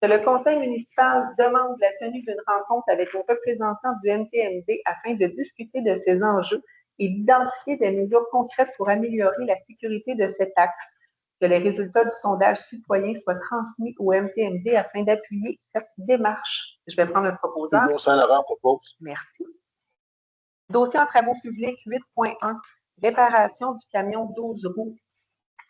Que le conseil municipal demande la tenue d'une rencontre avec un représentant du MTMD afin de discuter de ces enjeux et d'identifier des mesures concrètes pour améliorer la sécurité de cet axe. que les résultats du sondage citoyen soient transmis au MTMD afin d'appuyer cette démarche. Je vais prendre le proposeur. Hugo Saint-Laurent propose. Merci. Dossier en travaux publics 8.1, réparation du camion 12 roues.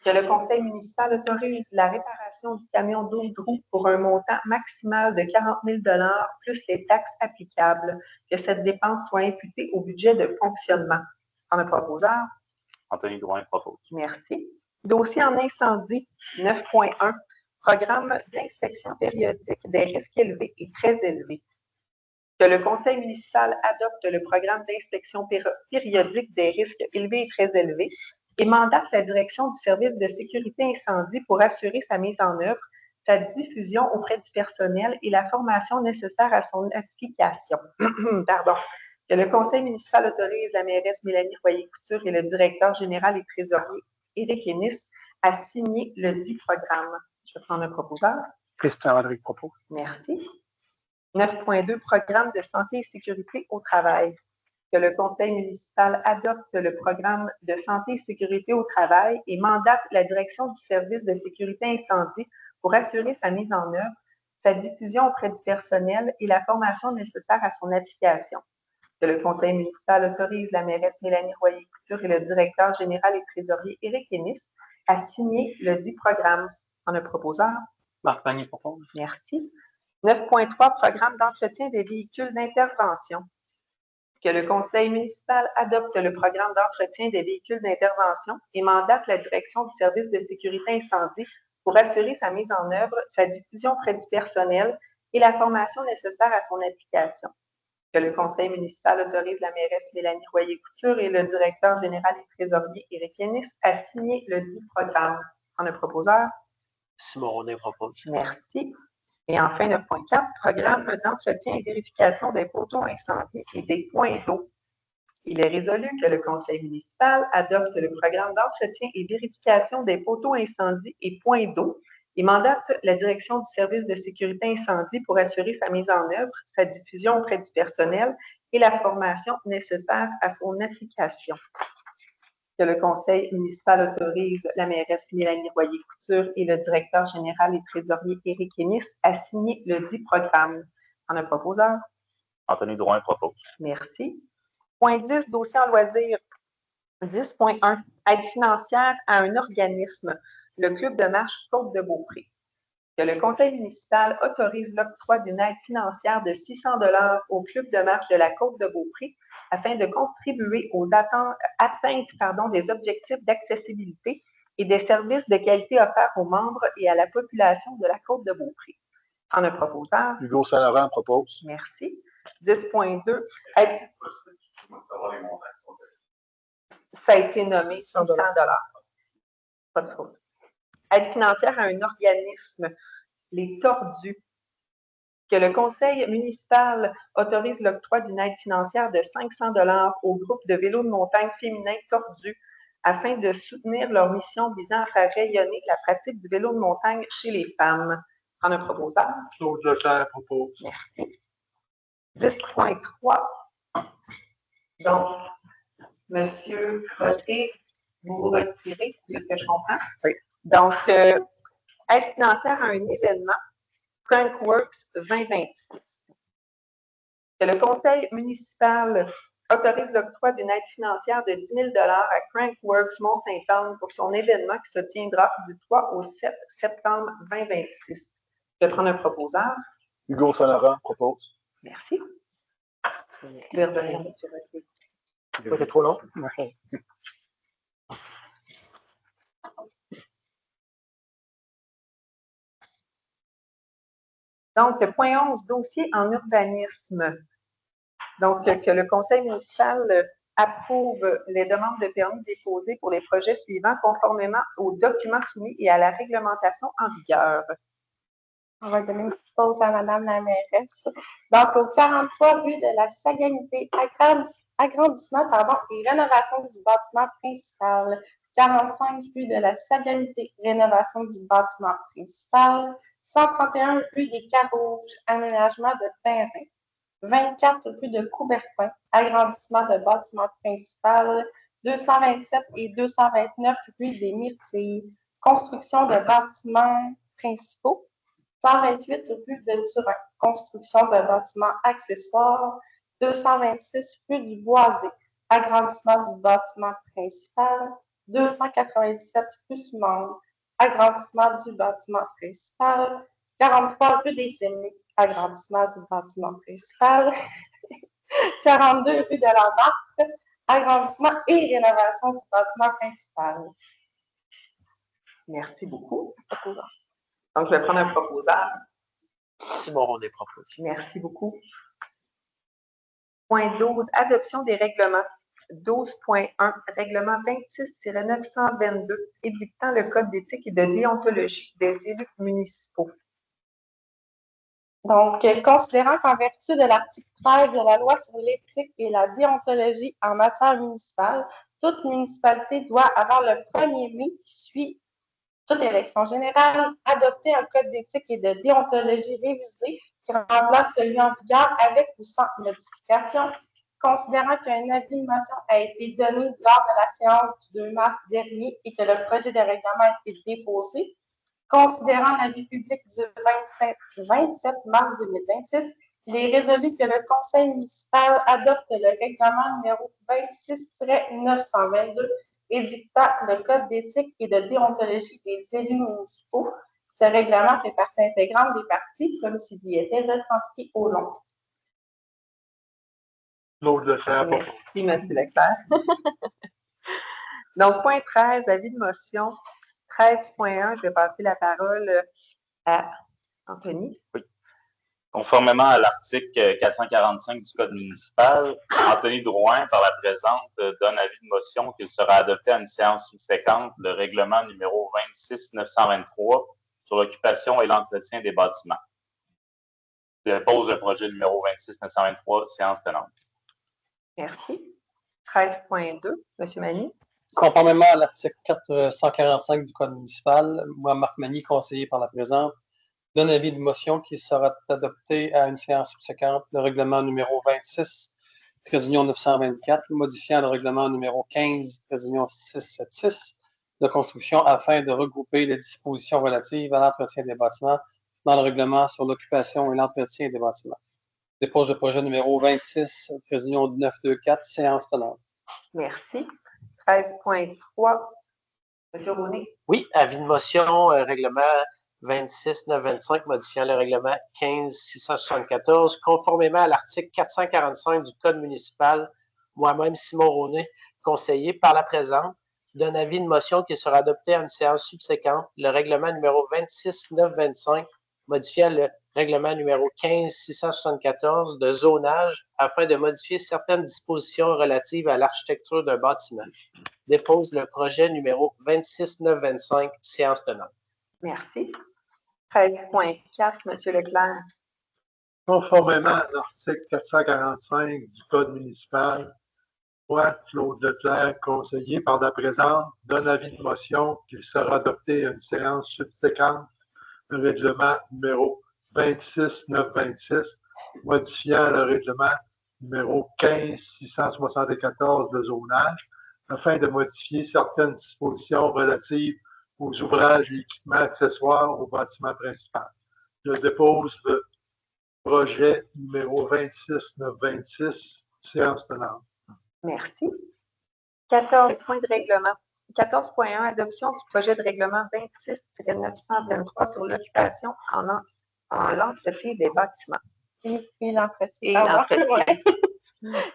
Que le conseil municipal autorise la réparation du camion 12 roues pour un montant maximal de 40 000 $ plus les taxes applicables. Que cette dépense soit imputée au budget de fonctionnement. En le proposeur. Anthony Drouin propose. Merci. Dossier en incendie 9.1, programme d'inspection périodique des risques élevés et très élevés. Que le conseil municipal adopte le programme d'inspection périodique des risques élevés et très élevés et mandate la direction du service de sécurité incendie pour assurer sa mise en œuvre, sa diffusion auprès du personnel et la formation nécessaire à son application. Pardon. Que le conseil municipal autorise la mairesse Mélanie Royer-Couture et le directeur général et trésorier Éric Ennis à signer le dit programme. Je vais prendre un proposeur. Christian Rodrigue propose. Merci. 9.2, programme de santé et sécurité au travail. Que le conseil municipal adopte le programme de santé et sécurité au travail et mandate la direction du service de sécurité incendie pour assurer sa mise en œuvre, sa diffusion auprès du personnel et la formation nécessaire à son application. Que le conseil municipal autorise la mairesse Mélanie Royer-Couture et le directeur général et trésorier Éric Ennis à signer le dit programme. En le proposeur. Marc Pagny propose. Merci. 9.3, programme d'entretien des véhicules d'intervention. Que le conseil municipal adopte le programme d'entretien des véhicules d'intervention et mandate la direction du service de sécurité incendie pour assurer sa mise en œuvre, sa diffusion auprès du personnel et la formation nécessaire à son application. Que le conseil municipal autorise la mairesse Mélanie Royer-Couture et le directeur général et trésorier Éric Ennis à signer le dit programme. En le proposeur. Simon Ronet propose. Merci. Et enfin, 9.4, programme d'entretien et vérification des poteaux incendies et des points d'eau. Il est résolu que le conseil municipal adopte le programme d'entretien et vérification des poteaux incendies et points d'eau et mandate la direction du service de sécurité incendie pour assurer sa mise en œuvre, sa diffusion auprès du personnel et la formation nécessaire à son application. Que le conseil municipal autorise la mairesse Mélanie Royer-Couture et le directeur général et trésorier Éric Ennis à signer le dit programme. En un proposeur. Anthony Drouin propose. Merci. Point 10, dossier en loisirs. 10.1, aide financière à un organisme, le club de marche Côte-de-Beaupré. Que le conseil municipal autorise l'octroi d'une aide financière de 600 $ au club de marche de la Côte-de-Beaupré afin de contribuer aux atteintes des objectifs d'accessibilité et des services de qualité offerts aux membres et à la population de la Côte-de-Beaupré. En un proposeur. Hugo Saint-Laurent propose. Merci. 10.2. Aide... Ça a été nommé 600 $. Pas de faute. Aide financière à un organisme, les Tordus. Que le conseil municipal autorise l'octroi d'une aide financière de 500 $ au groupe de vélos de montagne féminin Tordus afin de soutenir leur mission visant à faire rayonner la pratique du vélo de montagne chez les femmes. En un proposeur. Claude Leclerc propose. Merci. 10.3. Donc, M. Crotté, vous vous retirez, c'est ce que je comprends. Oui. Donc, aide financière à un événement, Crankworks 2026. Que le conseil municipal autorise l'octroi d'une aide financière de 10 000 $ à Crankworks Mont-Saint-Anne pour son événement qui se tiendra du 3 au 7 septembre 2026. Je vais prendre un proposeur. Hugo Saint-Laurent propose. Merci. Je vais revenir à M. Roté. C'est trop long? Oui. Donc, point 11, dossier en urbanisme. Donc, que le conseil municipal approuve les demandes de permis déposées pour les projets suivants conformément aux documents soumis et à la réglementation en vigueur. On va donner une petite pause à Mme la mairesse. Donc, au 43 rue de la Sagamité, agrandissement et rénovation du bâtiment principal. 45 rue de la Sagamité, rénovation du bâtiment principal. 131 rue des Carouges, aménagement de terrain. 24 rue de Coubertin, agrandissement de bâtiment principal. 227 et 229 rue des Myrtilles, construction de bâtiments principaux. 128 rue de Turin, construction de bâtiments accessoires. 226 rue du Boisé, agrandissement du bâtiment principal. 297 rue Sumange, agrandissement du bâtiment principal. 43 rue des Sémiques, agrandissement du bâtiment principal. 42 rue de la Marque, agrandissement et rénovation du bâtiment principal. Merci beaucoup. Donc, je vais prendre un proposal. Simon Ronet propose. Merci beaucoup. Point 12, adoption des règlements. 12.1, règlement 26-922, édictant le code d'éthique et de déontologie des élus municipaux. Donc, considérant qu'en vertu de l'article 13 de la loi sur l'éthique et la déontologie en matière municipale, toute municipalité doit, avant le 1er mai qui suit toute élection générale, adopter un code d'éthique et de déontologie révisé qui remplace celui en vigueur avec ou sans modification. Considérant qu'un avis de motion a été donné lors de la séance du 2 mars dernier et que le projet de règlement a été déposé, considérant l'avis public du 27 mars 2026, il est résolu que le Conseil municipal adopte le règlement numéro 26-922 édictant le Code d'éthique et de déontologie des élus municipaux. Ce règlement fait partie intégrante des parties, comme s'il y était retranscrit au long. Claude Leclerc. Merci, M. Leclerc. Donc, point 13, avis de motion. 13.1, je vais passer la parole à Anthony. Oui. Conformément à l'article 445 du Code municipal, Anthony Drouin, par la présente, donne avis de motion qu'il sera adopté à une séance subséquente le règlement numéro 26-923 sur l'occupation et l'entretien des bâtiments. Je dépose le projet numéro 26-923, séance tenante. Merci. 13.2, M. Magny. Conformément à l'article 445 du Code municipal, moi, Marc Magny, conseiller par la présente, donne avis de motion qui sera adopté à une séance subséquente le règlement numéro 26, Tréunion 924, modifiant le règlement numéro 15, Tréunion 676 de construction afin de regrouper les dispositions relatives à l'entretien des bâtiments dans le règlement sur l'occupation et l'entretien des bâtiments. Dépose le projet numéro 26, Tréunion 924, séance tenante. Merci. 13.3, M. Roné. Oui, avis de motion, règlement 26-925, modifiant le règlement 15-674, conformément à l'article 445 du Code municipal, moi-même, Simon Roné, conseiller par la présente, donne avis de motion qui sera adopté à une séance subséquente, le règlement numéro 26-925, modifiant le règlement numéro 15-674 de zonage afin de modifier certaines dispositions relatives à l'architecture d'un bâtiment. Dépose le projet numéro 26-925, séance tenante. Merci. 13.4, M. Leclerc. Conformément à l'article 445 du Code municipal, moi, Claude Leclerc, conseiller par la présente, donne avis de motion qu'il sera adopté à une séance subséquente le règlement numéro 26-926, modifiant le règlement numéro 15-674 de zonage, afin de modifier certaines dispositions relatives aux ouvrages et équipements accessoires au bâtiment principal. Je dépose le projet numéro 26-926, séance tenante. Merci. 14 points de règlement. 14.1, adoption du projet de règlement 26-923 sur l'occupation en l'entretien des bâtiments. Et l'entretien. Et l'entretien.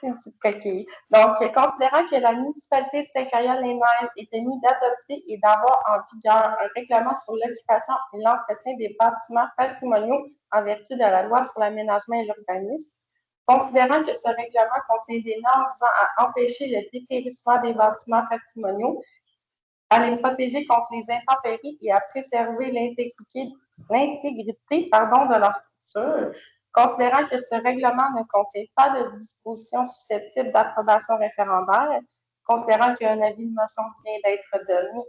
Une petite coquille. Donc, considérant que la municipalité de Saint-Carrière-les-Neiges est tenue d'adopter et d'avoir en vigueur un règlement sur l'occupation et l'entretien des bâtiments patrimoniaux en vertu de la loi sur l'aménagement et l'urbanisme, considérant que ce règlement contient des normes visant à empêcher le dépérissement des bâtiments patrimoniaux, à les protéger contre les intempéries et à préserver l'intégrité de leur structure, considérant que ce règlement ne contient pas de dispositions susceptibles d'approbation référendaire, considérant qu'un avis de motion vient d'être donné,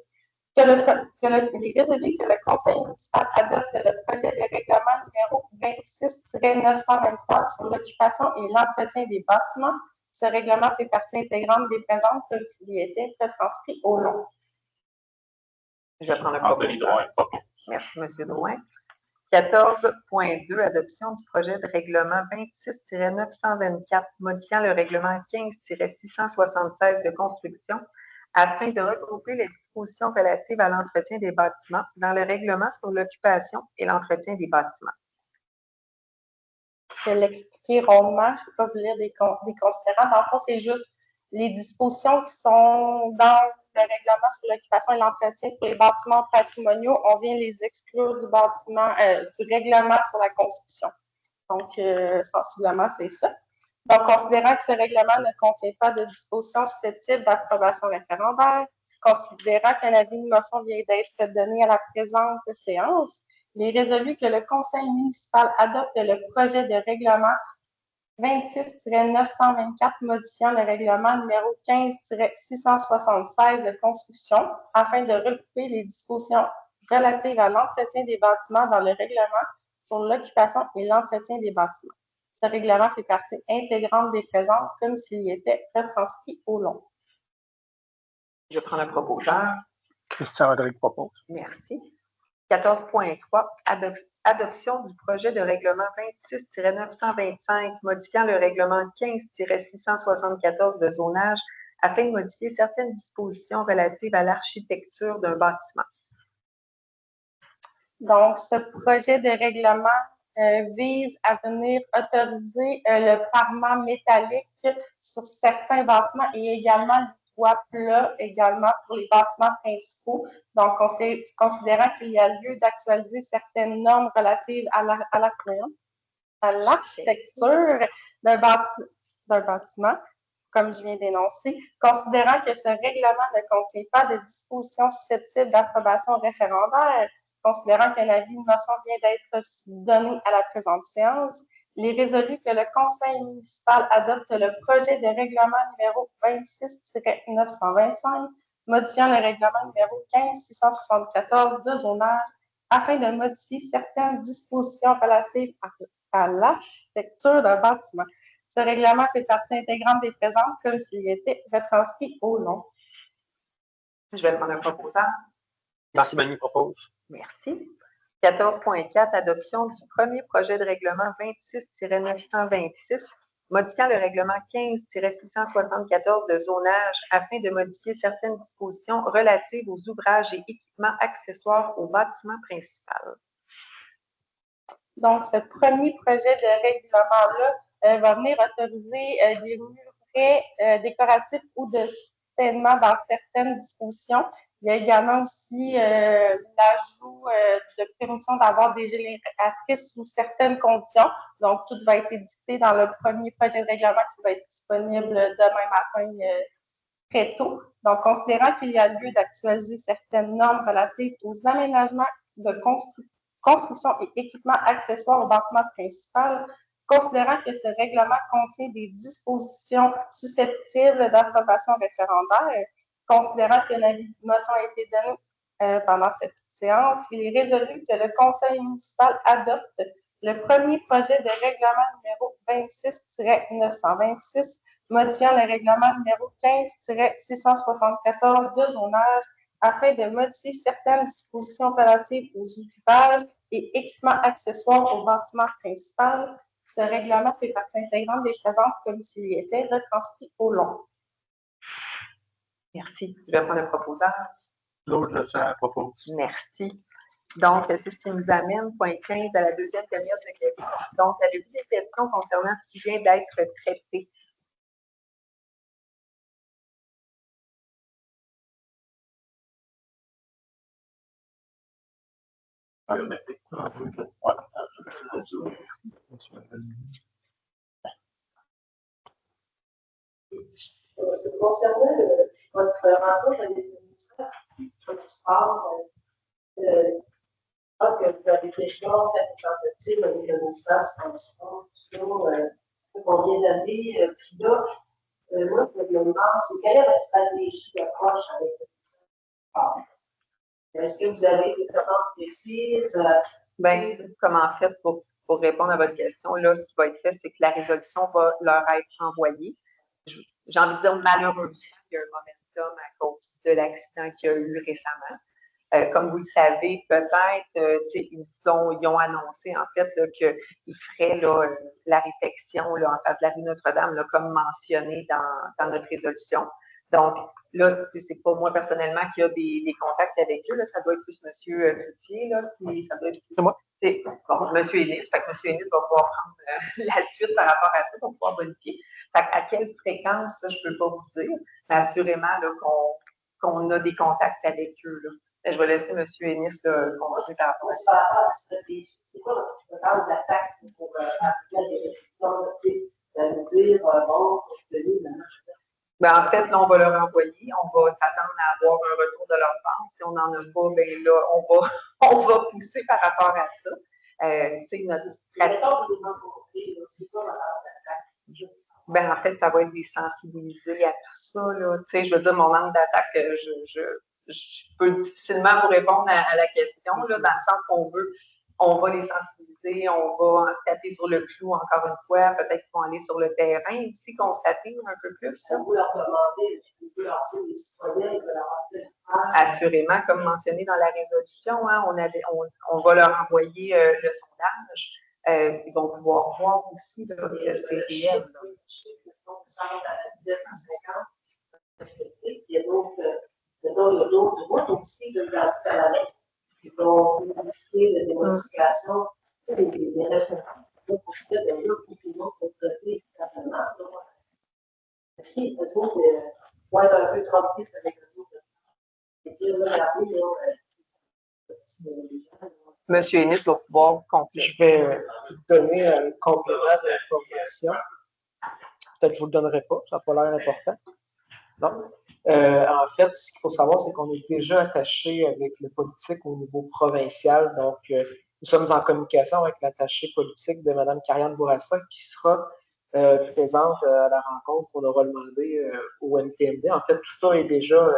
il est résolu que le Conseil municipal adopte le projet de règlement numéro 26-923 sur l'occupation et l'entretien des bâtiments. Ce règlement fait partie intégrante des présentes comme s'il y était retranscrit au long. Je vais prendre le Anthony Drouin propose. Merci, M. Drouin. 14.2, adoption du projet de règlement 26-924, modifiant le règlement 15-676 de construction afin de regrouper les dispositions relatives à l'entretien des bâtiments dans le règlement sur l'occupation et l'entretien des bâtiments. Je vais l'expliquer rondement. Je ne vais pas vous lire des considérants. Dans le fond, c'est juste les dispositions qui sont dans le règlement sur l'occupation et l'entretien pour les bâtiments patrimoniaux. On vient les exclure du bâtiment, du règlement sur la construction. Donc, sensiblement, c'est ça. Donc, considérant que ce règlement ne contient pas de dispositions susceptibles d'approbation référendaire, considérant qu'un avis de motion vient d'être donné à la présente séance, il est résolu que le Conseil municipal adopte le projet de règlement 26-924 modifiant le règlement numéro 15-676 de construction afin de regrouper les dispositions relatives à l'entretien des bâtiments dans le règlement sur l'occupation et l'entretien des bâtiments. Ce règlement fait partie intégrante des présentes comme s'il y était retranscrit au long. Je prends le proposeur. Christian Rodrigue propose. Merci. 14.3, adoption du projet de règlement 26-925 modifiant le règlement 15-674 de zonage afin de modifier certaines dispositions relatives à l'architecture d'un bâtiment. Donc, ce projet de règlement vise à venir autoriser le parement métallique sur certains bâtiments et également le toit plat également pour les bâtiments principaux. Donc, considérant qu'il y a lieu d'actualiser certaines normes relatives à l'architecture d'un bâtiment, comme je viens d'énoncer, considérant que ce règlement ne contient pas de dispositions susceptibles d'approbation référendaire, considérant qu'un avis de motion vient d'être donné à la présente séance, il est résolu que le Conseil municipal adopte le projet de règlement numéro 26-925, modifiant le règlement numéro 15-674 de zonage afin de modifier certaines dispositions relatives à l'architecture d'un bâtiment. Ce règlement fait partie intégrante des présentes comme s'il était retranscrit au long. Je vais prendre un proposant. Marc Simonis propose. Merci. 14.4, adoption du premier projet de règlement 26-926, modifiant le règlement 15-674 de zonage afin de modifier certaines dispositions relatives aux ouvrages et équipements accessoires au bâtiment principal. Donc, ce premier projet de règlement-là va venir autoriser des murets décoratifs ou de soutènement dans certaines dispositions. Il y a également aussi l'ajout de permission d'avoir des génératrices sous certaines conditions. Donc, tout va être édicté dans le premier projet de règlement qui va être disponible demain matin très tôt. Donc, considérant qu'il y a lieu d'actualiser certaines normes relatives aux aménagements de construction et équipements accessoires au bâtiment principal, considérant que ce règlement contient des dispositions susceptibles d'approbation référendaire, considérant qu'un avis de motion a été donné pendant cette séance, il est résolu que le Conseil municipal adopte le premier projet de règlement numéro 26-926, modifiant le règlement numéro 15-674 de zonage afin de modifier certaines dispositions relatives aux ouvrages et équipements accessoires au bâtiment principal. Ce règlement fait partie intégrante des présentes comme s'il y était retranscrit au long. Merci. Je vais prendre le proposeur. Claude Lefebvre propose. Merci. Donc, c'est ce qui nous amène, point 15, à la deuxième période de questions. Donc, avez-vous des questions concernant ce qui vient d'être traité? Concernant votre rencontre avec le ministère du Sport, que vous avez des questions, faites une tentative avec le ministère du Transport sur combien d'années. Puis là, moi, je me demande, c'est quelle est votre stratégie d'approche avec le sport? Est-ce que vous avez des demandes précises? Bien, comment faire pour répondre à votre question? Là, ce qui va être fait, c'est que la résolution va leur être envoyée. J'ai envie de dire, malheureusement, il y a un momentum à cause de l'accident qu'il y a eu récemment. Comme vous le savez, peut-être, ils ont annoncé en fait qu'ils feraient là, la réfection là, en face de la rue Notre-Dame, là, comme mentionné dans notre résolution. Donc, là, c'est pas moi personnellement qui a des contacts avec eux, là, ça doit être plus M. Cloutier, là, puis ça doit être plus. C'est moi. Bon, M. Ennis, fait que M. Ennis va pouvoir prendre la suite par rapport à ça, va pouvoir bonifier. Fait à quelle fréquence, ça, je ne peux pas vous dire, mais assurément qu'on a des contacts avec eux. Là. Je vais laisser M. Ennis commencer par rapport à ça. C'est quoi la base d'attaque pour appliquer la nous dire, bon, Ben, en fait, là, on va leur envoyer, on va s'attendre à avoir un retour de leur part. Si on n'en a pas, ben là, on va pousser par rapport à ça. Ben, en fait, ça va être des sensibilisés à tout ça, là. Je veux dire, mon angle d'attaque, je peux difficilement vous répondre à la question, là, dans le sens on va les sensibiliser, on va taper sur le clou encore une fois, peut-être qu'ils vont aller sur le terrain aussi, constater un peu plus. Vous leur demandez, vous leur dites les citoyens, ils veulent avoir assurément, comme mentionné dans la résolution, hein, on va leur envoyer le sondage. Ils vont pouvoir voir aussi là, que c'est réel. Il y a d'autres voies aussi de la lettre qui vont bénéficier des modifications, des références. Donc, pour que les gens qui vont traiter certainement. Si, eux autres, vont être un peu trompés avec eux autres. Et puis, regardez, M. Ennis va pouvoir compléter. Je vais vous donner un complément d'information. Peut-être que je ne vous le donnerai pas, ça n'a pas l'air important. Non. En fait, ce qu'il faut savoir, c'est qu'on est déjà attaché avec le politique au niveau provincial. Donc, nous sommes en communication avec l'attachée politique de Mme Karianne Bourassa qui sera présente à la rencontre qu'on aura demandé au MTMD. En fait, tout ça est déjà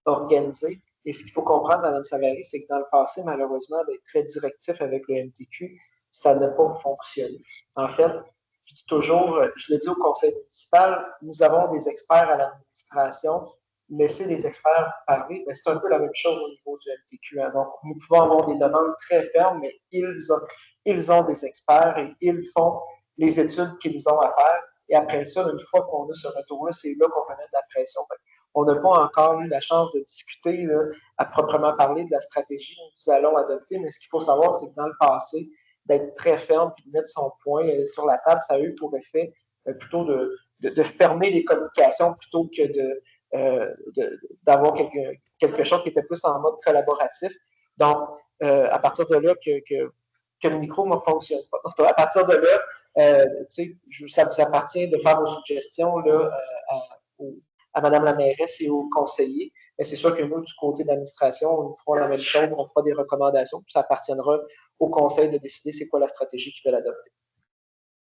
organisé. Et ce qu'il faut comprendre, Mme Savary, c'est que dans le passé, malheureusement, d'être très directif avec le MTQ, ça n'a pas fonctionné. En fait, je dis toujours, je l'ai dit au conseil municipal, nous avons des experts à l'administration, laisser les experts vous parler, c'est un peu la même chose au niveau du MTQ. Hein. Donc, nous pouvons avoir des demandes très fermes, mais ils ont des experts et ils font les études qu'ils ont à faire. Et après ça, une fois qu'on a ce retour-là, c'est là qu'on peut mettre de la pression. On n'a pas encore eu la chance de discuter là, à proprement parler de la stratégie que nous allons adopter, mais ce qu'il faut savoir, c'est que dans le passé, d'être très ferme et de mettre son point sur la table, ça a eu pour effet plutôt de fermer les communications plutôt que d'avoir quelque chose qui était plus en mode collaboratif. Donc, à partir de là que le micro ne fonctionne pas. Donc, à partir de là, ça vous appartient de faire vos suggestions là, à Mme la mairesse et aux conseillers. Mais c'est sûr que nous, du côté de l'administration, on fera la même chose, on fera des recommandations, puis ça appartiendra au conseil de décider c'est quoi la stratégie qu'ils veulent adopter.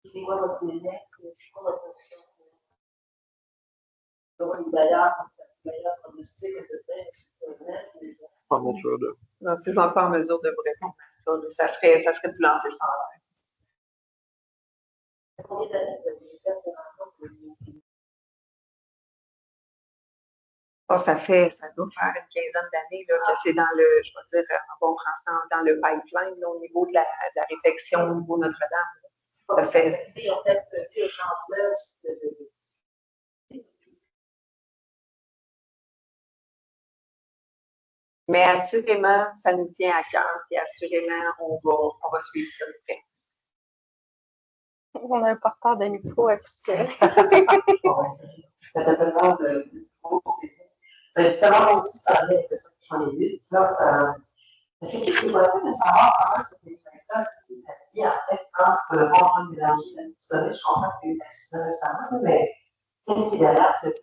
C'est quoi votre lien? C'est quoi votre position? Donc, d'ailleurs, pronostic de fait, c'est en mesure de. Non, c'est pas en mesure de vous répondre à ça. Ça serait de planter sans l'air. Combien d'années vous avez fait pour rencontre? Oh, ça doit faire une quinzaine d'années que c'est dans le, je vais dire en bon français, dans le pipeline là, au niveau de la réfection au niveau Notre-Dame. Ça fait. Ils ont peut-être fait un changement Mais assurément, ça nous tient à cœur et assurément, on va suivre ça de près. On a un porteur de micro officiel. Ça fait besoin de justement, aussi, ça allait être ça que j'en ai vu. Est-ce que c'est possible de savoir comment cette méthode est établie en fait entre le bon d'énergie et la je comprends qu'il y a eu un accident récemment, mais qu'est-ce qui est derrière cette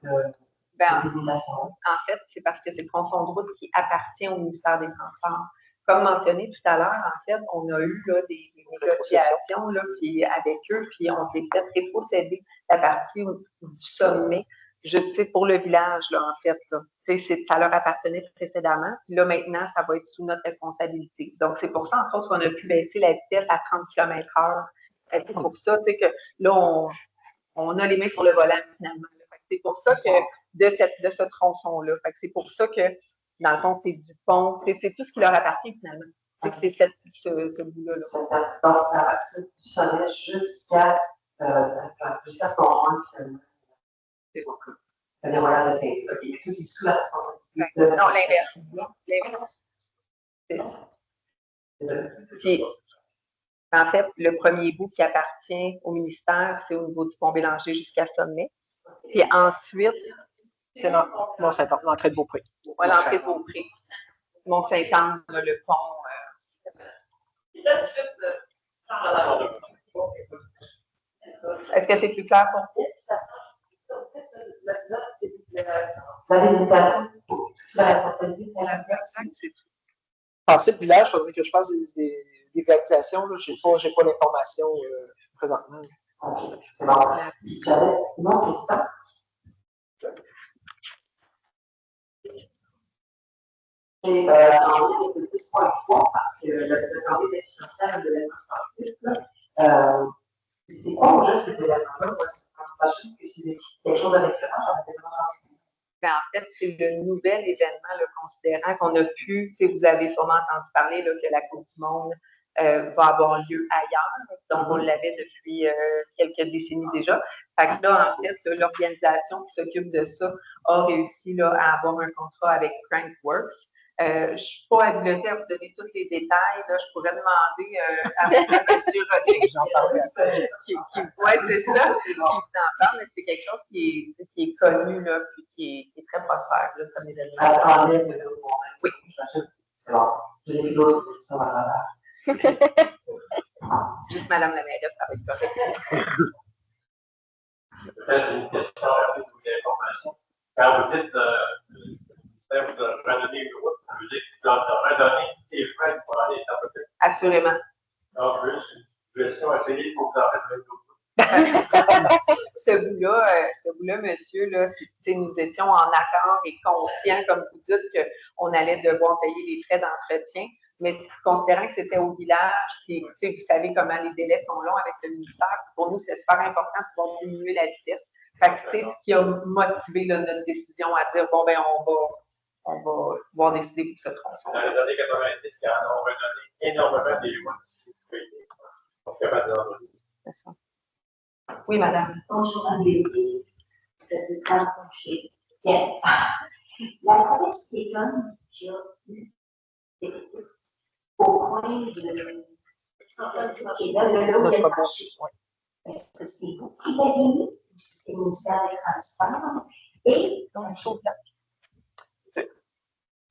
régulation? En fait, c'est parce que c'est le tronçon de route qui appartient au ministère des Transports. Comme mentionné tout à l'heure, en fait, on a eu là, des négociations là, puis, avec eux, puis on s'est fait rétrocéder la partie du sommet. Pour le village, là, en fait, là. Ça leur appartenait précédemment. Puis là, maintenant, ça va être sous notre responsabilité. Donc, c'est pour ça, entre autres, qu'on a pu baisser la vitesse à 30 km/h. C'est pour ça que là, on a les mains sur le volant, finalement. C'est pour ça que de ce tronçon-là. C'est pour ça que dans le fond, c'est du pont, c'est tout ce qui leur appartient finalement. C'est ce bout-là. Donc, ça va du sommet jusqu'à ce qu'on rentre finalement. C'est bon. Le voyage de Saint-Cyr. OK, mais ça, c'est sous la responsabilité de... Non, l'inverse. Puis, en fait, le premier bout qui appartient au ministère, c'est au niveau du pont Bélanger jusqu'à Sommet. Puis ensuite, c'est l'entrée de Beaupré. Oui, l'entrée de Beaupré. Mont-Saint-Anne, le pont. Est-ce que c'est plus clair pour vous? La délimitation, la responsabilité, c'est la personne. Passer le village, il faudrait que je fasse des validations. Je n'ai pas l'information présentement. C'est bon. J'avais une autre question. C'est en lien avec le 10.3, parce que le comité des financières de l'événement sportif, c'est quoi au juste cet événement-là? Est-ce que c'est quelque chose de récurrent? J'en avais vraiment entendu. Ben, en fait, c'est le nouvel événement, là, considérant qu'on a pu, vous avez sûrement entendu parler là, que la Coupe du Monde va avoir lieu ailleurs. Donc, on l'avait depuis quelques décennies déjà. Fait que là, en fait, l'organisation qui s'occupe de ça a réussi là, à avoir un contrat avec Crankworks. Je ne suis pas habilitée à vous donner tous les détails. Là. Je pourrais demander à M. Rodrigue, oui, c'est ça, qui vous en parle, mais c'est quelque chose qui est connu, là, puis qui est très prospère là, comme événement. Oui. C'est bon. J'ai des d'autres questions à l'heure. Juste Mme la mairesse, ça va être correct. Peut-être une question rapide ou une information. Quand vous dites de redonner une route, ça veut dire que tu dois redonner tes frais pour aller dans le peut-être. Assurément. Alors, juste une question à essayer pour que tu en fasses une autre. Ce bout-là, monsieur, là, nous étions en accord et conscients, comme vous dites, qu'on allait devoir payer les frais d'entretien, mais considérant que c'était au village, puis vous savez comment les délais sont longs avec le ministère, pour nous, c'est super important de pouvoir diminuer la vitesse. Fait que c'est ce qui a motivé là, notre décision à dire, bon, ben, on va pouvoir décider pour ce tronçon. Dans les années 90, qui en ont redonné énormément des lois de sécurité. On est capable d'en donner. C'est ça. Oui, madame. Bonjour, André. La traverse des tonnes qui a eu au coin de. Qui est là, le lot de marché. Est-ce que c'est vous qui l'avez mis ou c'est le ministère des Transports? Et donc,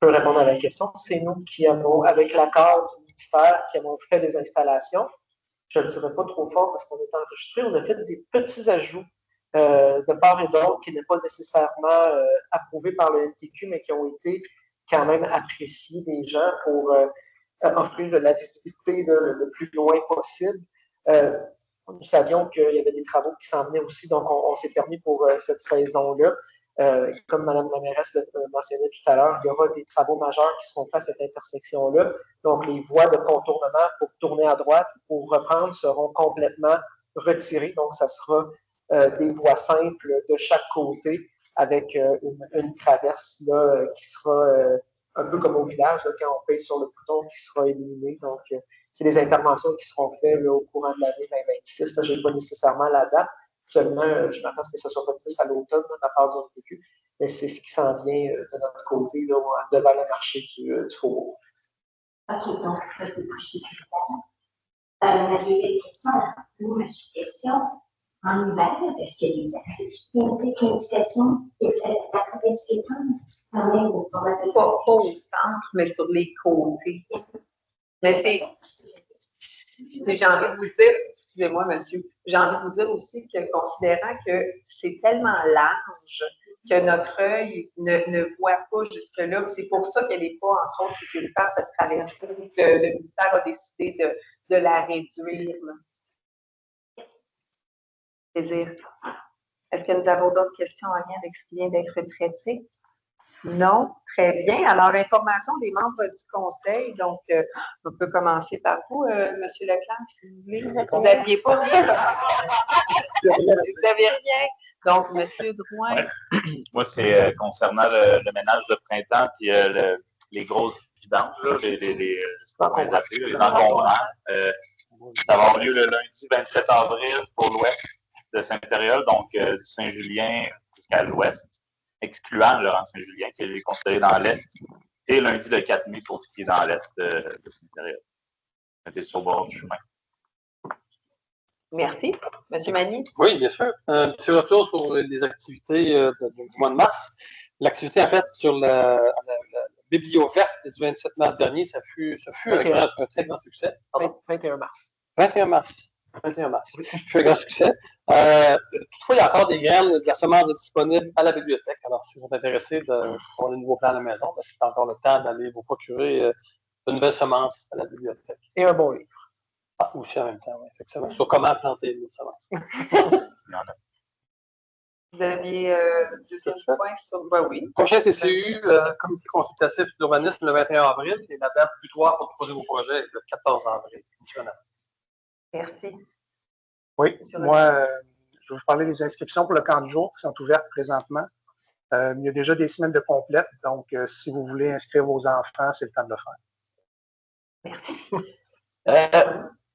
Je peux répondre à la question. C'est nous qui avons, avec l'accord du ministère, qui avons fait des installations. Je ne le dirai pas trop fort parce qu'on est enregistré. On a fait des petits ajouts de part et d'autre qui n'étaient pas nécessairement approuvés par le MTQ, mais qui ont été quand même appréciés des gens pour offrir de la visibilité le plus loin possible. Nous savions qu'il y avait des travaux qui s'en venaient aussi, donc on s'est permis pour cette saison-là. Comme Mme la mairesse le mentionnait tout à l'heure, il y aura des travaux majeurs qui seront faits à cette intersection-là. Donc, les voies de contournement pour tourner à droite, pour reprendre, seront complètement retirées. Donc, ça sera des voies simples de chaque côté avec une traverse là, qui sera un peu comme au village, là, quand on paye sur le bouton, qui sera éliminée. Donc, c'est des interventions qui seront faites là, au courant de l'année 2026. Je n'ai pas nécessairement la date. Seulement, je m'attends à ce que ce soit pas plus à l'automne, la phase du MTQ, mais c'est ce qui s'en vient de notre côté, là, devant le marché du Faubourg. OK, donc, un peu plus sécuritaire. Ma deuxième question, ou ma sous-question, en hiver, est-ce qu'il y a des affiches qui indiquent l'indication de la traverse des tonnes? Quand même, pas au centre, mais sur les côtés. Mais j'ai envie de vous dire, excusez-moi, monsieur, j'ai envie de vous dire aussi que, considérant que c'est tellement large que notre œil ne voit pas jusque-là, c'est pour ça qu'elle n'est pas, entre autres, sécuritaire, cette traversée, que le ministère a décidé de la réduire. Plaisir. Est-ce que nous avons d'autres questions en lien avec ce qui vient d'être traité? Non, très bien. Alors, information des membres du conseil. Donc, on peut commencer par vous, M. Leclerc, si vous voulez. Vous n'aviez pas rien. Vous n'avez rien. Donc, M. Drouin. Ouais. Moi, c'est concernant le ménage de printemps puis le les grosses vidanges, là, je sais pas comment les appeler, les encombrants. Ça va avoir lieu le lundi 27 avril pour l'ouest de Saint-Ariol, donc du Saint-Julien jusqu'à l'ouest, excluant Laurent-Saint-Julien, qui est considéré dans l'est, et lundi le 4 mai pour ce qui est dans l'est de Saint-Ariol. Mettez sur le bord du chemin. Merci. Monsieur Magny? Oui, bien sûr. Un petit retour sur les activités du mois de mars. L'activité, en fait, sur la biblio-verte du 27 mars dernier, ça fut un très grand succès. Pardon? 21 mars. 21 mars. 21 mars. Ça fut un grand succès. Toutefois, il y a encore des graines de la semence disponibles à la bibliothèque. Alors, si vous êtes intéressés pour les nouveaux plans à la maison, c'est encore le temps d'aller vous procurer de nouvelles semences à la bibliothèque. Et un bon livre. Ah, aussi en même temps, oui, effectivement. Sur comment planter une semence. Vous aviez deuxième point sur... Ben oui. Prochain CCU, comité consultatif d'urbanisme le 21 avril, et la date butoir pour déposer vos projets est le 14 avril. Merci. Oui, moi, je vais vous parler des inscriptions pour le camp de jour qui sont ouvertes présentement. Il y a déjà des semaines de complète, donc si vous voulez inscrire vos enfants, c'est le temps de le faire. Merci.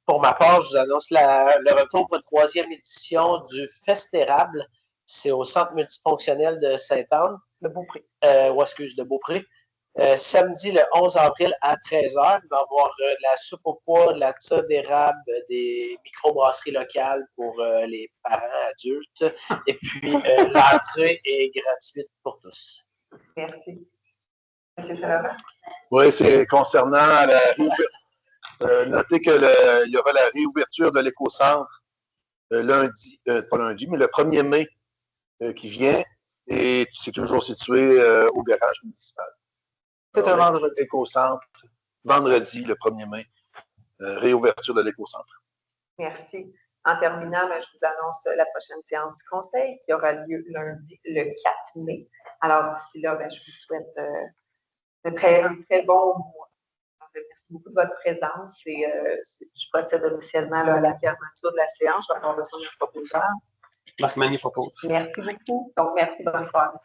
Pour ma part, je vous annonce le retour pour une 3e édition du Festérable. C'est au centre multifonctionnel de Sainte-Anne. De Beaupré. De Beaupré. Samedi, le 11 avril à 13h, il va y avoir de la soupe au pois, de la tire d'érable, des microbrasseries locales pour les parents adultes. Et puis, l'entrée est gratuite pour tous. Merci. Monsieur Salavant? Oui, c'est concernant la réouverture. Notez qu'il y aura la réouverture de l'écocentre lundi, pas lundi, mais le 1er mai qui vient, et c'est toujours situé au garage municipal. C'est un vendredi. Écocentre, vendredi, le 1er mai, réouverture de l'écocentre. Merci. En terminant, je vous annonce la prochaine séance du Conseil qui aura lieu lundi, le 4 mai. Alors, d'ici là, je vous souhaite un très bon mois. Merci beaucoup de votre présence et je procède officiellement à la fermeture de la séance. Je vais avoir besoin d'un proposeur. La semaine propose. Merci beaucoup. Donc, merci, bonne soirée.